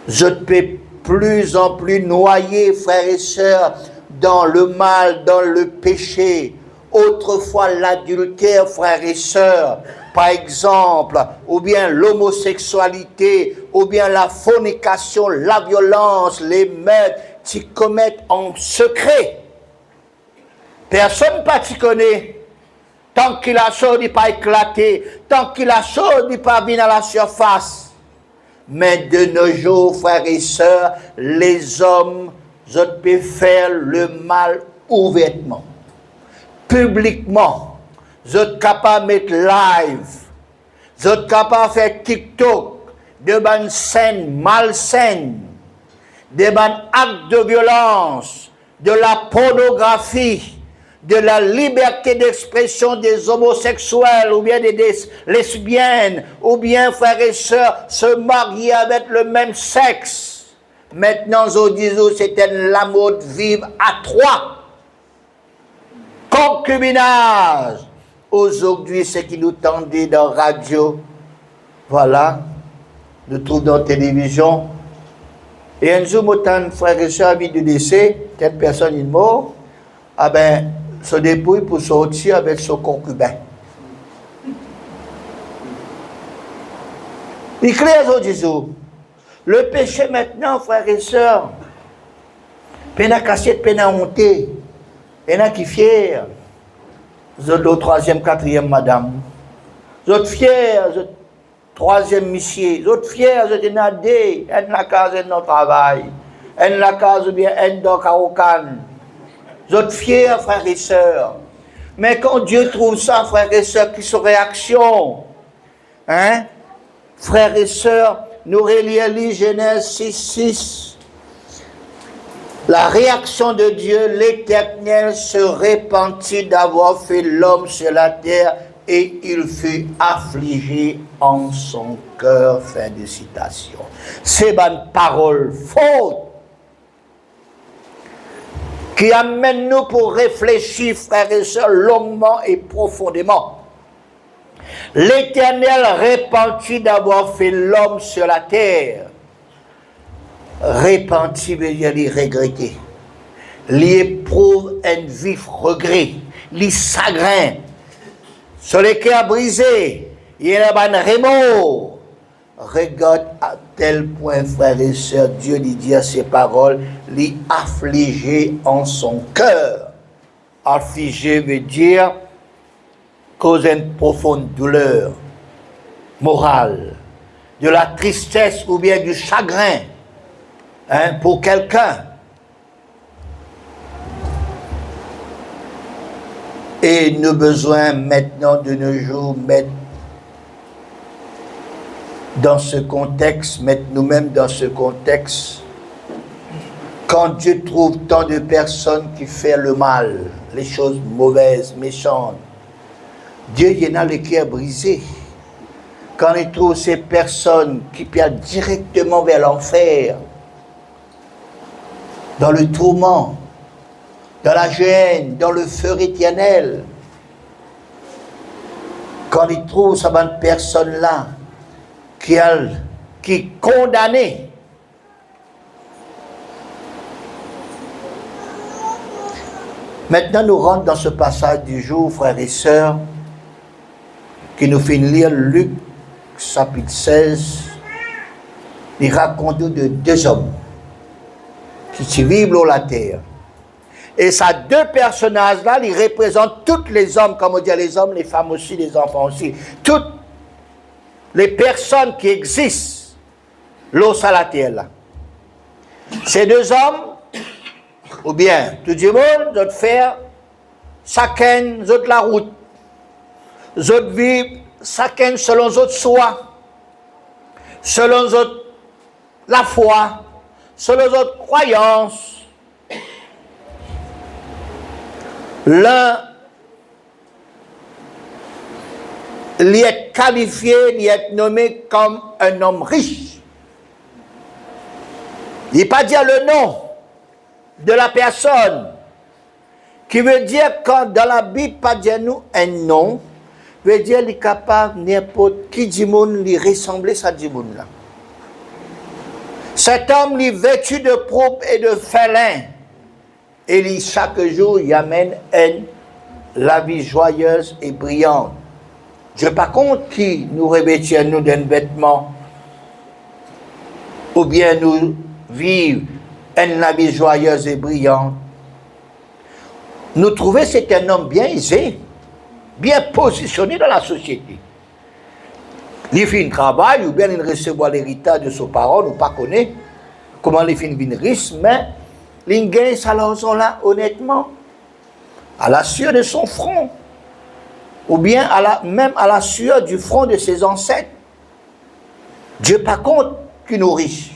Je peux plus en plus noyer, frères et sœurs, dans le mal, dans le péché. Autrefois, l'adultère, frères et sœurs, par exemple, ou bien l'homosexualité, ou bien la fornication, la violence, les meurtres, qui commettent en secret. Personne pas t'y connaît. Tant que la chose n'est pas éclatée, tant que la chose n'est pas venue à la surface. Mais de nos jours, frères et sœurs, les hommes, ils peuvent faire le mal ouvertement, publiquement. Ils sont capables de mettre live, ils sont capables de faire TikTok, de bonnes scènes malsaines, des bonnes actes de violence, de la pornographie, de la liberté d'expression des homosexuels, ou bien des lesbiennes, ou bien, frères et sœurs, se marier avec le même sexe. Maintenant, c'était la mode vive à 3. Concubinage. Aujourd'hui, ce qui nous tendait dans la radio, voilà, nous trouvons dans la télévision. Et un jour, autant frères et sœurs, vie de décès, telle personne est morte, ah ben, se dépouille pour sortir avec son concubin. Il clair aujourd'hui. Le péché maintenant, frères et sœurs, peine à casser, peine à monter, peine à qui fier. Vous êtes au 3e, 4e, madame. Vous êtes fiers, vous êtes 3e monsieur. Vous êtes fiers, vous êtes nadé, en la case, en notre travail. En la case, ou bien en dans Karokan. Vous êtes fiers, frères et sœurs. Mais quand Dieu trouve ça, frères et sœurs, qui sont réaction, hein? Frères et sœurs, nous relisons Genèse 6:6. La réaction de Dieu, l'Éternel, se repentit d'avoir fait l'homme sur la terre et il fut affligé en son cœur. Fin de citation. C'est une parole faute qui amène nous pour réfléchir, frères et sœurs, longuement et profondément. L'Éternel repentit d'avoir fait l'homme sur la terre. Repentit veut dire regretter. Il éprouve un vif regret, il chagrin. Sur les cœurs brisés, il y a un remords. Regarde tel point, frères et sœurs, Dieu lui dit à ses paroles, lui affliger en son cœur. Affliger veut dire causer une profonde douleur morale, de la tristesse ou bien du chagrin pour quelqu'un. Et nous avons besoin maintenant de nos jours mettre dans ce contexte, mettre nous-mêmes dans ce contexte. Quand Dieu trouve tant de personnes qui font le mal, les choses mauvaises, méchantes, Dieu y en a le cœur brisé. Quand il trouve ces personnes qui partent directement vers l'enfer, dans le tourment, dans la gêne, dans le feu éternel, quand il trouve ces personnes-là qui est condamnée, maintenant nous rentrons dans ce passage du jour, frères et sœurs, qui nous fait lire Luc chapitre 16, il raconte de deux hommes qui vivent sur la terre. Et ces deux personnages-là, ils représentent tous les hommes, comme on dit les hommes, les femmes aussi, les enfants aussi. Toutes les personnes qui existent sur la terre là. Ces deux hommes, ou bien tout le monde, d'autres faire, chacun, d'autres la route, d'autres vivent, chacun selon d'autres soi, selon d'autres la foi, selon d'autres croyances. L'un, il est qualifié, il est nommé comme un homme riche. Il n'est pas dire le nom de la personne, qui veut dire quand dans la Bible, pas dire nous un nom, veut dire qu'il est capable n'importe qui du monde lui ressembler à du monde là. Cet homme est vêtu de pourpre et de félin. Et chaque jour, il amène la vie joyeuse et brillante. Je ne sais pas contre qui nous revêtir nous d'un vêtement, ou bien nous vivre la vie joyeuse et brillante. Nous trouvons que c'est un homme bien aisé, bien positionné dans la société. Il fait un travail, ou bien il reçoit l'héritage de ses parents, nous ne connaissons pas comment il fait une riche, mais il gagne sa raison là, honnêtement, à la sueur de son front, ou bien même à la sueur du front de ses ancêtres. Dieu pas compte qu'il nous riche.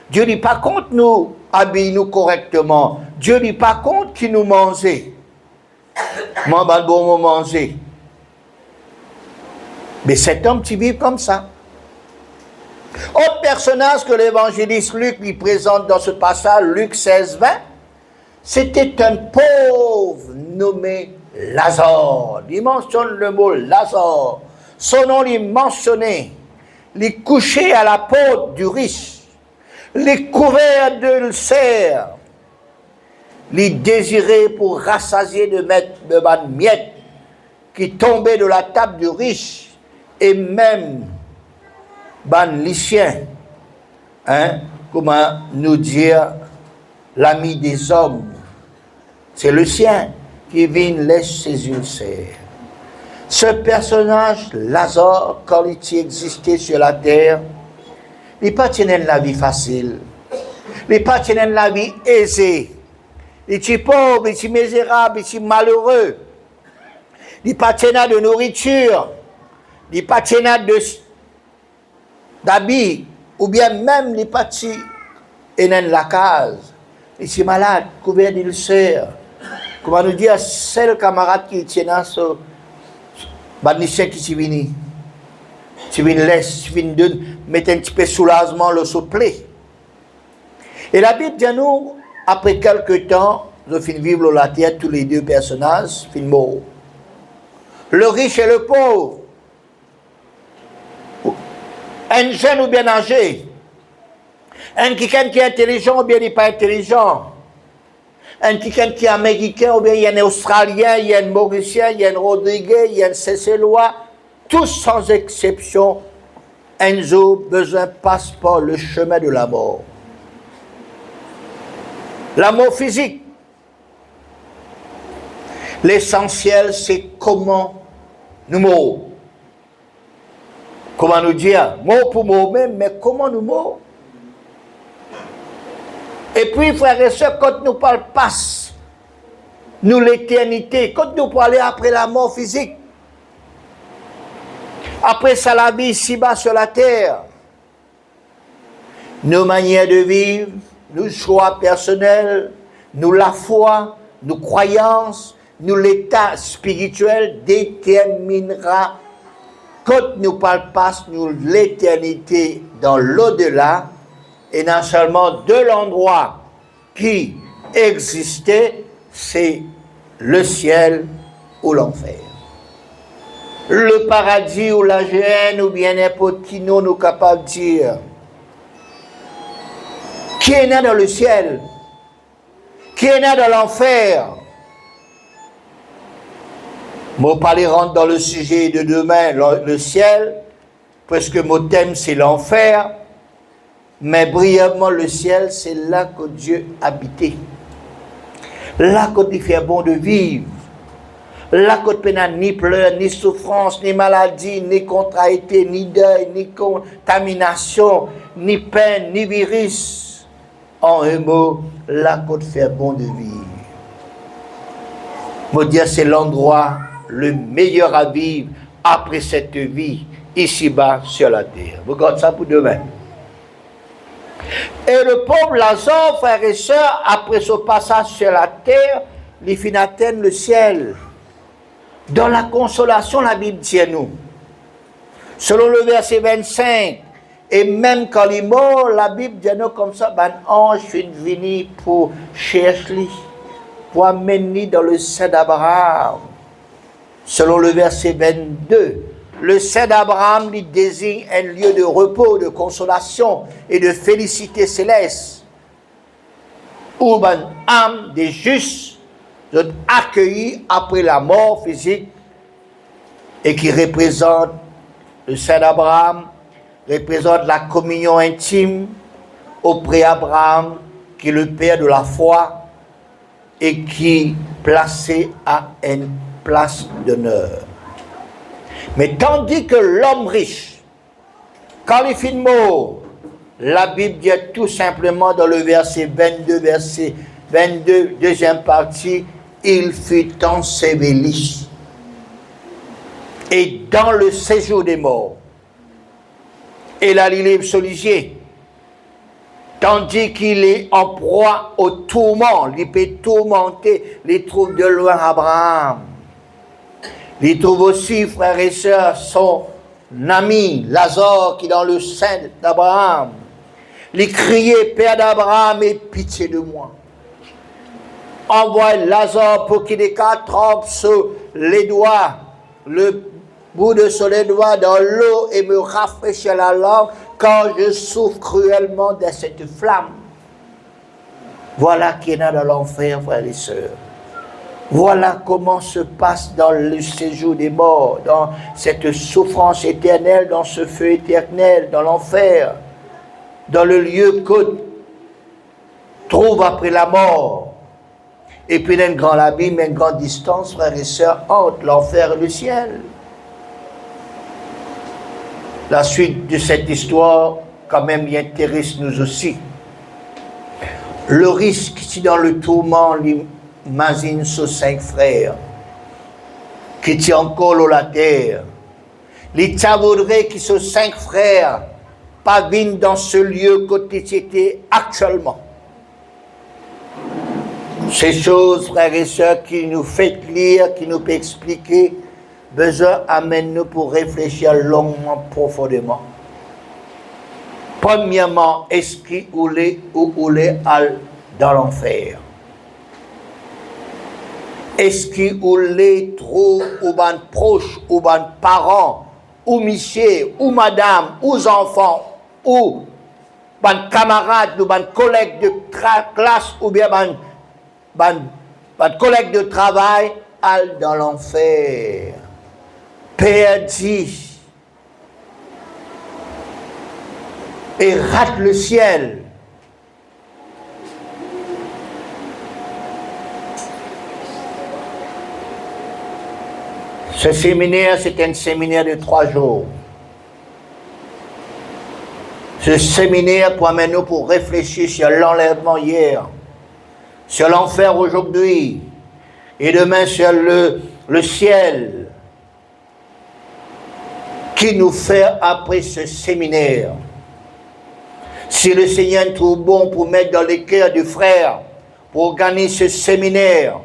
Dieu n'est pas compte nous habille nous correctement. Dieu n'est pas compte qu'il nous mange. Moi, je bon manger. Mais cet homme qui vit comme ça. Autre personnage que l'évangéliste Luc lui présente dans ce passage, Luc 16, 20, c'était un pauvre nommé Lazare. Il mentionne le mot Lazare. Son nom est mentionné. Il est couché à la porte du riche. Il est couvert d'ulcères. Il est désiré pour rassasier de mettre de bonnes miettes qui tombaient de la table du riche et même ban lycien, comment nous dire l'ami des hommes, c'est le sien qui vient laisse ses ulcères. Ce personnage, Lazare, quand il existait sur la terre, il n'est pas tenu la vie facile, il n'est pas tenu la vie aisée, il est pauvre, il est misérable, il est malheureux, il n'est pas tenu de nourriture, il n'est pas tenu d'habits, ou bien même les petits et dans la case. Ils sont malades, couverts d'ulcères. Comment nous dire, c'est le camarade qui tient ce badnicien qui s'y vient. Tu viens laisser, tu viens de mettre un petit peu de soulagement le souplé. Et la Bible dit nous, après quelques temps, nous finissons vivre sur la terre, tous les deux personnages finissent morts. Le riche et le pauvre. Un jeune ou bien âgé, un quelqu'un qui est intelligent ou bien il n'est pas intelligent, un quelqu'un qui est américain ou bien il y a un australien, il y a un mauricien, il y a un rodriguais, il y a un cécélois, tous sans exception, Enzo, besoin passe par le chemin de la mort. La mort physique. L'essentiel, c'est comment nous mourons. Comment nous dire, mot pour mot même, mais comment nous mourons. Et puis, frères et sœurs, quand nous parlons passe, nous l'éternité, quand nous parlons après la mort physique, après ça, la vie ici-bas sur la terre, nos manières de vivre, nos choix personnels, nous la foi, nos croyances, nous l'état spirituel déterminera, quand nous parlons passe, nous l'éternité dans l'au-delà, et non seulement de l'endroit qui existait, c'est le ciel ou l'enfer. Le paradis ou la géhenne ou bien n'importe qui nous capable de dire qui est né dans le ciel, qui est né dans l'enfer. Mon parler rentre dans le sujet de demain, le ciel, parce que mon thème c'est l'enfer, mais brièvement le ciel, c'est là que Dieu habitait. Là que il fait bon de vivre. Là que tu n'as ni pleurs, ni souffrance, ni maladie, ni contrariété, ni deuil, ni contamination, ni peine, ni virus. En un mot, là que tu fais bon de vivre. Mon Dieu, c'est l'endroit le meilleur à vivre après cette vie, ici-bas sur la terre. Regarde ça pour demain. Et le pauvre Lazare, frères et sœurs, après ce passage sur la terre, il finit d'atteindre le ciel. Dans la consolation, la Bible dit à nous, selon le verset 25, et même quand il est mort, la Bible dit à nous comme ça, ben ange est venu pour chercher, pour amener dans le sein d'Abraham. Selon le verset 22, le sein d'Abraham lui désigne un lieu de repos, de consolation et de félicité céleste, où ben âme des justes sont accueillis après la mort physique et qui représente le sein d'Abraham, représente la communion intime auprès d'Abraham, qui est le père de la foi et qui placé à une place d'honneur. Mais tandis que l'homme riche, quand il finit mort, la Bible dit tout simplement dans le verset 22, deuxième partie, il fut enseveli. Et dans le séjour des morts, et là il est solidier, tandis qu'il est en proie au tourment, il peut tourmenter, il trouve de loin Abraham. Il trouve aussi, frères et sœurs, son ami Lazare qui est dans le sein d'Abraham. Il criait, Père d'Abraham, aie pitié de moi. Envoie Lazare pour qu'il trempe sur les doigts, le bout de sur les doigts dans l'eau et me rafraîchisse la langue quand je souffre cruellement de cette flamme. Voilà qui est dans l'enfer, frères et sœurs. Voilà comment se passe dans le séjour des morts, dans cette souffrance éternelle, dans ce feu éternel, dans l'enfer, dans le lieu que trouve après la mort. Et puis il y a un grand abîme, une grande distance, frères et sœurs, entre l'enfer et le ciel. La suite de cette histoire, quand même, y intéresse nous aussi. Le risque, si dans le tourment, imagine ces 5 frères qui tiennent encore la terre. L'État voudrait que ces 5 frères pas viennent dans ce lieu côté était actuellement. Ces choses, frères et sœurs, qui nous fait lire, qui nous peut expliquer, besoin amène-nous pour réfléchir longuement, profondément. Premièrement, est-ce qu'il ou les dans l'enfer? Est-ce qu'il ou les trop ou ban proches, ou ban parents, ou monsieur, ou madame, ou enfants, ou ban camarades, ou ban collègues de classe, ou bien ban collègues de travail, dans l'enfer. Père dit, et rate le ciel. Ce séminaire, c'est un séminaire de 3 jours. Ce séminaire pour amener nous pour réfléchir sur l'enlèvement hier, sur l'enfer aujourd'hui, et demain sur le ciel. Qui nous fait après ce séminaire? Si le Seigneur trouve bon pour mettre dans les cœurs du frère, pour gagner ce séminaire,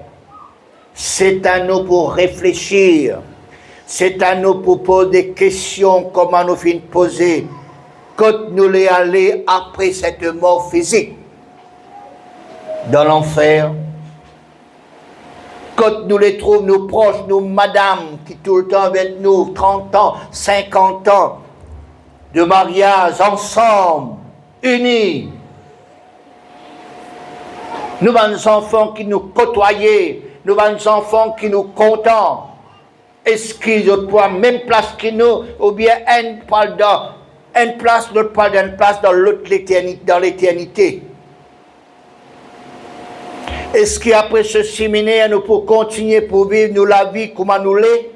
c'est à nous pour réfléchir. C'est à nous pour poser des questions, comment nous finissons de poser. Quand nous les aller après cette mort physique dans l'enfer, quand nous les trouvons, nos proches, nos madames, qui tout le temps avec nous, 30 ans, 50 ans de mariage, ensemble, unis. Nous avons des enfants qui nous côtoyaient, nous avons des enfants qui nous comptent. Est-ce qu'ils ont pas même place que nous, ou bien un parle dans une place, l'autre parle d'une place dans l'autre dans l'éternité? Est-ce qu'après ce séminaire, nous pouvons continuer pour vivre nous la vie comme nous l'est?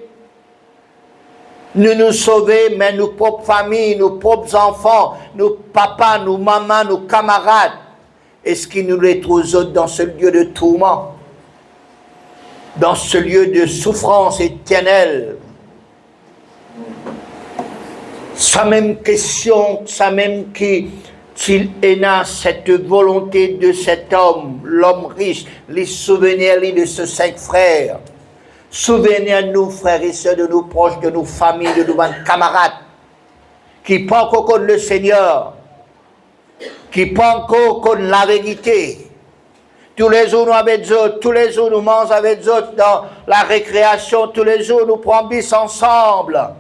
Nous sauver, mais nos propres familles, nos propres enfants, nos papas, nos mamans, nos camarades. Est-ce qu'ils nous les trouvent dans ce lieu de tourment? Dans ce lieu de souffrance éternelle? Sa même question, sa même qui... S'il est dans cette volonté de cet homme, l'homme riche, les souvenirs de ces 5 frères. Souvenez-nous, frères et sœurs, de nos proches, de nos familles, de nos camarades, qui pas encore connaissent le Seigneur, qui pas encore connaissent la vérité. Tous les jours nous avec eux, tous les jours nous mangeons avec eux dans la récréation, tous les jours nous prenons bis ensemble.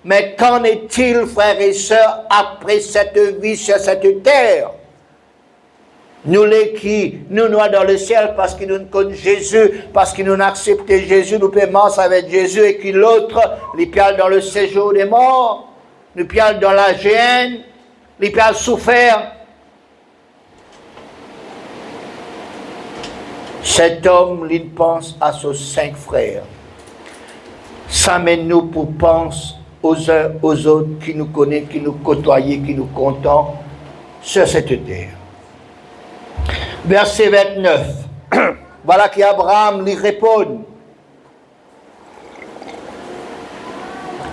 Mais qu'en est-il, frères et sœurs, après cette vie sur cette terre? Nous les qui, nous dans le ciel parce qu'ils nous connaissent Jésus, parce qu'ils nous ont accepté Jésus, nous paiement avec Jésus, et qui l'autre, les piales dans le séjour des morts, les piales dans la géhenne, les piales souffert. Cet homme, il pense à ses 5 frères. Ça mène nous pour penser aux uns aux autres qui nous connaissent, qui nous côtoient, qui nous comptent sur cette terre. Verset 29. Voilà qu'Abraham lui répond.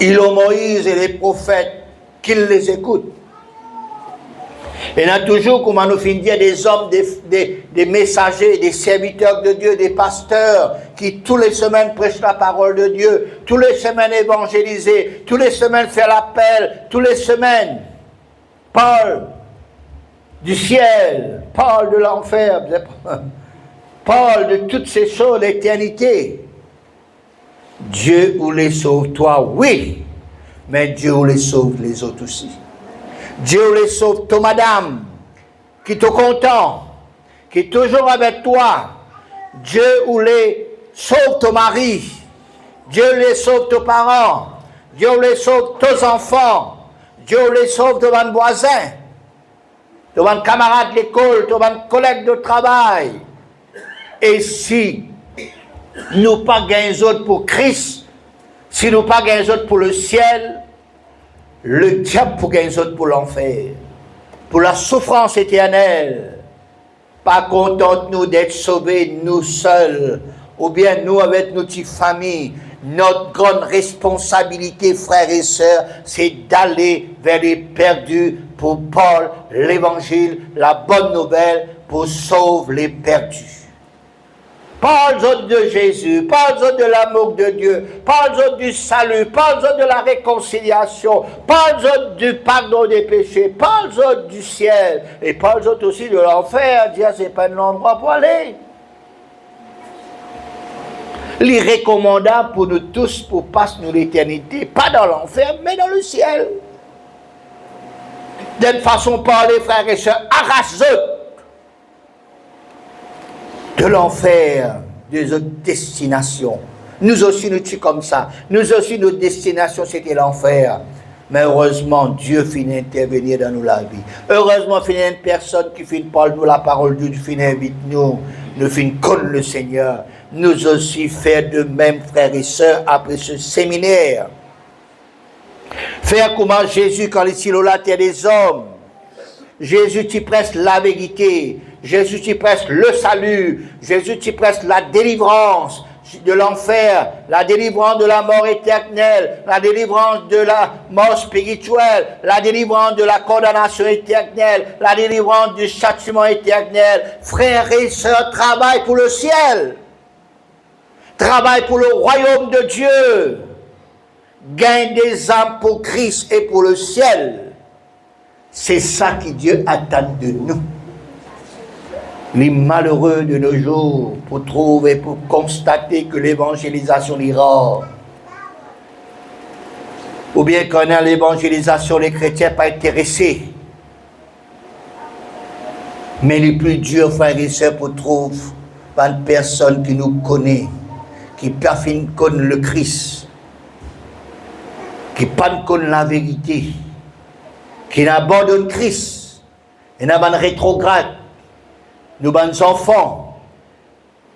Il a Moïse et les prophètes qu'il les écoute. Et il y a toujours, comme on nous finit dire, des hommes, des messagers, des serviteurs de Dieu, des pasteurs, qui tous les semaines prêchent la parole de Dieu, tous les semaines évangélisent, tous les semaines font l'appel, tous les semaines parlent du ciel, parlent de l'enfer, parlent de toutes ces choses, l'éternité. Dieu ou les sauve toi, oui, mais Dieu ou les sauve les autres aussi. Dieu les sauve toi, madame, qui te content, qui est toujours avec toi. Dieu ou les sauve ton mari. Dieu les sauve tes parents. Dieu les sauve tes enfants. Dieu les sauve devant voisins, devant camarades de l'école, devant collègues de travail. Et si nous pas gagnons autres pour Christ, si nous pas gagnons autres pour le ciel, le diable pour gagner autres pour l'enfer, pour la souffrance éternelle. Pas contente nous d'être sauvés nous seuls, ou bien nous avec nos petites familles. Notre grande responsabilité, frères et sœurs, c'est d'aller vers les perdus pour Paul, l'évangile, la bonne nouvelle, pour sauver les perdus. Parle-en de Jésus, parle-en de l'amour de Dieu, parle-en du salut, parle-en de la réconciliation, parle-en du pardon des péchés, parle-en du ciel, et parle-en aussi de l'enfer. Dire c'est pas un endroit pour aller. L'irrécommandable pour nous tous, pour passer nous l'éternité, pas dans l'enfer, mais dans le ciel. D'une façon parler, frères et sœurs, arrache-eux de l'enfer, des autres destinations. Nous aussi, nous sommes comme ça. Nous aussi, notre destination, c'était l'enfer. Mais heureusement, Dieu finit intervenir dans nous la vie. Heureusement, finit une personne qui finit par nous la parole de Dieu, finit invite nous finit connaître le Seigneur. Nous aussi faire de même, frères et sœurs, après ce séminaire. Faire comment Jésus, quand il est sur la terre des hommes, Jésus, tu presses la vérité. Jésus, tu presses le salut. Jésus, tu presses la délivrance de l'enfer, la délivrance de la mort éternelle, la délivrance de la mort spirituelle, la délivrance de la condamnation éternelle, la délivrance du châtiment éternel. Frères et sœurs, travaille pour le ciel. Travaille pour le royaume de Dieu. Gagne des âmes pour Christ et pour le ciel. C'est ça que Dieu attend de nous. Les malheureux de nos jours pour trouver, pour constater que l'évangélisation est rare. Ou bien qu'on a l'évangélisation, les chrétiens pas intéressés. Mais les plus durs, frères et sœurs, pour trouver une personne qui nous connaît, qui parfine connaît le Christ, qui pas connaît la vérité, qui abandonne Christ, et n'a pas de rétrograde. Nous, les enfants,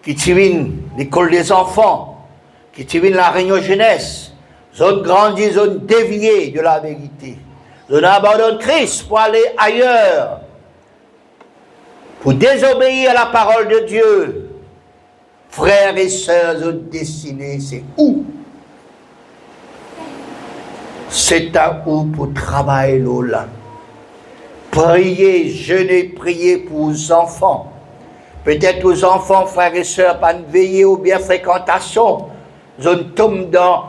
qui tirent l'école des enfants, qui tirent la réunion jeunesse, ils ont grandi, ils ont dévié de la vérité. Ils ont abandonné Christ pour aller ailleurs, pour désobéir à la parole de Dieu. Frères et sœurs, ils ont destiné, c'est où? C'est à où pour travailler là. Priez, jeûnez, priez pour os enfants. Peut-être aux enfants, frères et sœurs, pas de veiller ou bien fréquentation. Ils tombent dans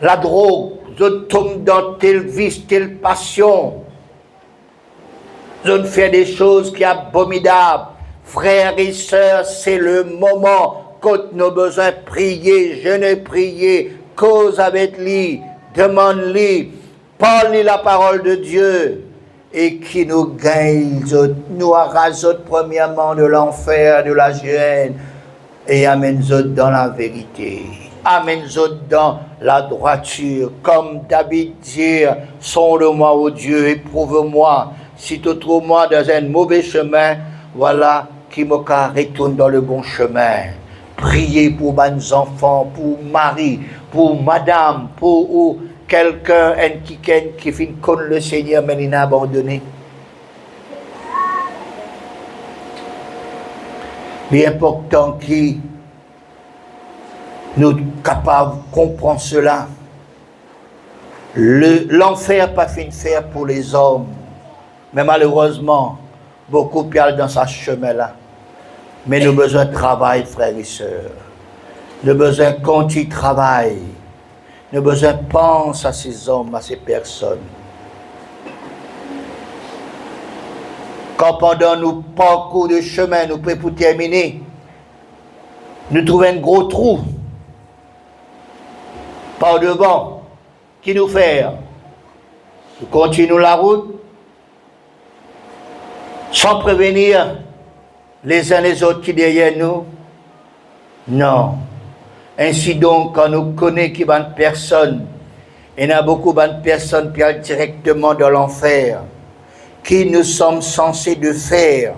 la drogue, ils tombent dans tel vice, telle passion. Ils font des choses qui sont abominables. Frères et sœurs, c'est le moment quand nous avons besoin de prier, jeûner, prier, cause avec lui, demande-lui, parle-lui la parole de Dieu. Et qui nous gagne, nous arrache premièrement de l'enfer, de la gêne, et amène dans la vérité. Amène dans la droiture. Comme David dit, sonde-moi, ô Dieu, éprouve-moi. Si tu trouves moi dans un mauvais chemin, voilà, qui me retourne dans le bon chemin. Priez pour mes enfants, pour Marie, pour madame, pour quelqu'un, qui finit connaître le Seigneur, mais il n'a abandonné. Il est important que nous sommes capables de comprendre cela. L'enfer n'est pas fait faire pour les hommes. Mais malheureusement, beaucoup perdent dans ce chemin-là. Mais nous avons besoin de travail, frères et sœurs. Nous avons besoin de continuer de travail. Nous avons besoin de penser à ces hommes, à ces personnes. Quand pendant nos parcours de chemin, nous prêts pour terminer, nous trouvons un gros trou par devant, qui nous fait? Nous continuons la route sans prévenir les uns les autres qui derrière nous? Non. Ainsi donc, quand nous connaissons qu'il y a une personne, il y a beaucoup de personnes qui allent directement dans l'enfer, qui nous sommes censés de faire.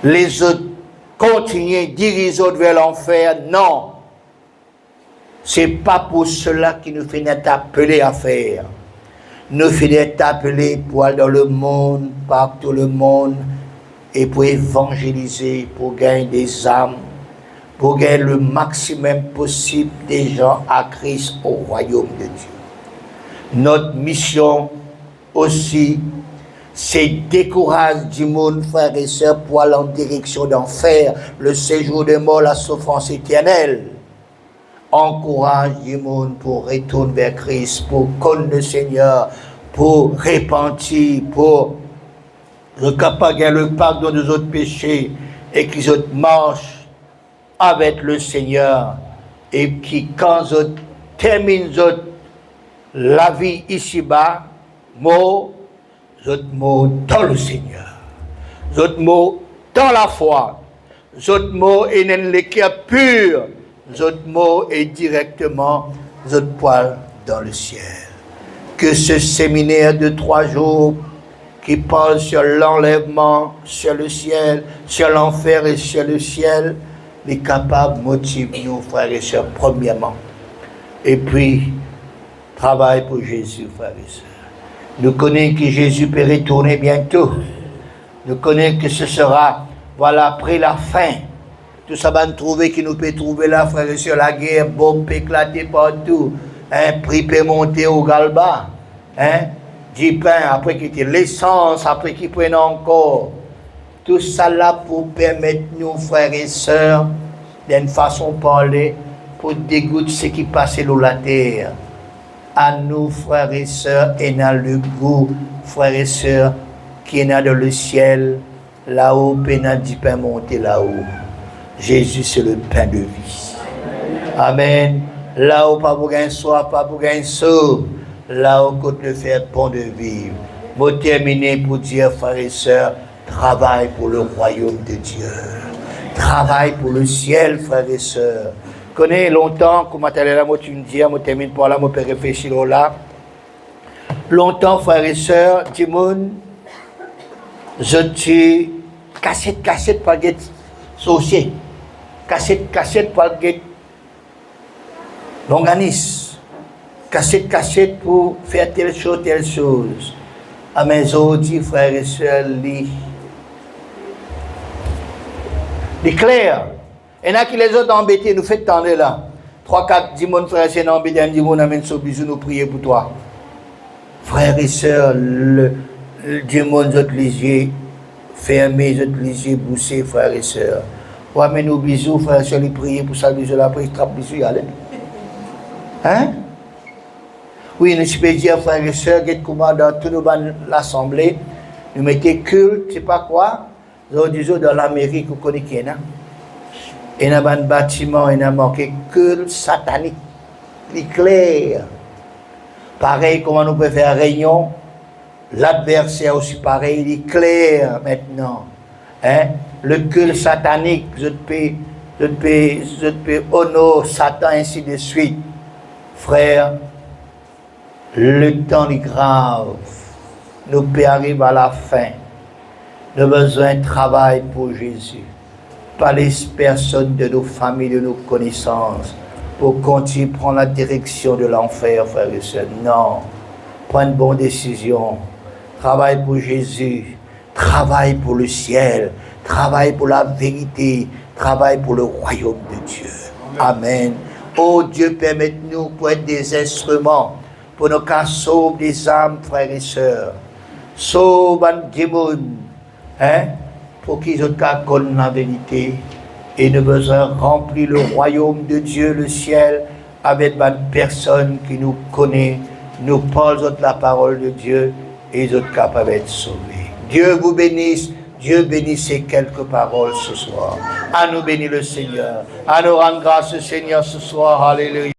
Les autres continuer, diriger les autres vers l'enfer, non. Ce n'est pas pour cela qu'il nous fait appeler à faire. Nous fait appeler pour aller dans le monde, partout le monde, et pour évangéliser, pour gagner des âmes, pour gagner le maximum possible des gens à Christ au royaume de Dieu. Notre mission aussi, c'est décourager du monde, frères et sœurs, pour aller en direction d'enfer, le séjour de mort, la souffrance éternelle. Encourage du monde pour retourner vers Christ, pour connaître le Seigneur, pour repentir, pour le capable le pardon de nos autres péchés et qu'ils autres marchent avec le Seigneur et qui, quand ils terminent la vie ici-bas, mots dans le Seigneur, autres mots dans la foi, autres mots et dans le cœur pur, autres mots et directement autres poils dans le ciel. Que ce séminaire de 3 jours qui parle sur l'enlèvement, sur le ciel, sur l'enfer et sur le ciel, est capable de motiver nous, frères et sœurs, premièrement. Et puis, travail pour Jésus, frères et sœurs. Nous connaissons que Jésus peut retourner bientôt. Nous connaissons que ce sera, voilà, après la fin. Tout ça va nous trouver, qui nous peut trouver là, frères et sœurs, la guerre, bombe peut éclater partout. Prix peut monter au galba. 10 pains, après qu'il y ait l'essence, après qu'ils prennent encore. Tout ça là pour permettre nous, frères et sœurs, d'une façon de parler, pour dégoûter ce qui passe sur la terre. À nous, frères et sœurs, et dans le goût, frères et sœurs, qui est dans le ciel, là-haut, pénal du pain monter là-haut. Jésus, c'est le pain de vie. Amen. Là-haut, pas pour gagner soif, pas pour gagner saut. Là-haut, côté le faire bon de vivre. Mot terminé pour dire, frères et sœurs, travail pour le royaume de Dieu. Travail pour le ciel, frères et sœurs. Connais longtemps, comme tu là, moi tu me dis, moi termine par là, moi peux réfléchir là. Longtemps, frères et sœurs, Dimon, je tue cassette par le sorcier. Cassette par le l'organisme. Cassette pour faire telle chose. À mes autres, frères et sœurs, les clairs. Et là qui les autres embêtés, nous fait tendre là. 3-4 dimons frères et sœurs embêtés, un dimon amène ce bisou, nous prier pour toi. Frères et sœurs, le dimon autres les yeux fermés, les autres les yeux boussés, frères et sœurs. Ouais, mais nous bisous, frères et sœurs, les prier pour ça, bisous, après ils trappent bisous, allez. Hein? Oui, nous pouvons dire, frères et sœurs, dans toute l'assemblée, nous mettons culte, je ne sais pas quoi, nous disons dans l'Amérique, vous connaissez, non? Et dans un bâtiment, il y a marqué culte satanique, clair. Pareil, comment nous pouvons faire réunion, l'adversaire aussi pareil, il est clair maintenant. Hein? Le culte satanique, je peux honorer Satan, ainsi de suite. Frère, le temps est grave. Nous pouvons arriver à la fin. Nous avons besoin de travail pour Jésus. Pas les personnes de nos familles, de nos connaissances, pour continuer à prendre la direction de l'enfer, frères et sœurs. Non. Prendre une bonne décision. Travail pour Jésus. Travail pour le ciel. Travail pour la vérité. Travail pour le royaume de Dieu. Amen. Oh Dieu, permette-nous pour être des instruments pour nos cas sauver des âmes, frères et sœurs. Sauve un démon, pour qu'ils aient qu'à connaître la vérité et nous besoin remplir le royaume de Dieu, le ciel, avec une personne qui nous connaît, nous parle la parole de Dieu et ils sont capables d'être sauvés. Dieu vous bénisse. Dieu bénisse ces quelques paroles ce soir. À nous bénir le Seigneur. À nous rendre grâce, Seigneur, ce soir. Alléluia.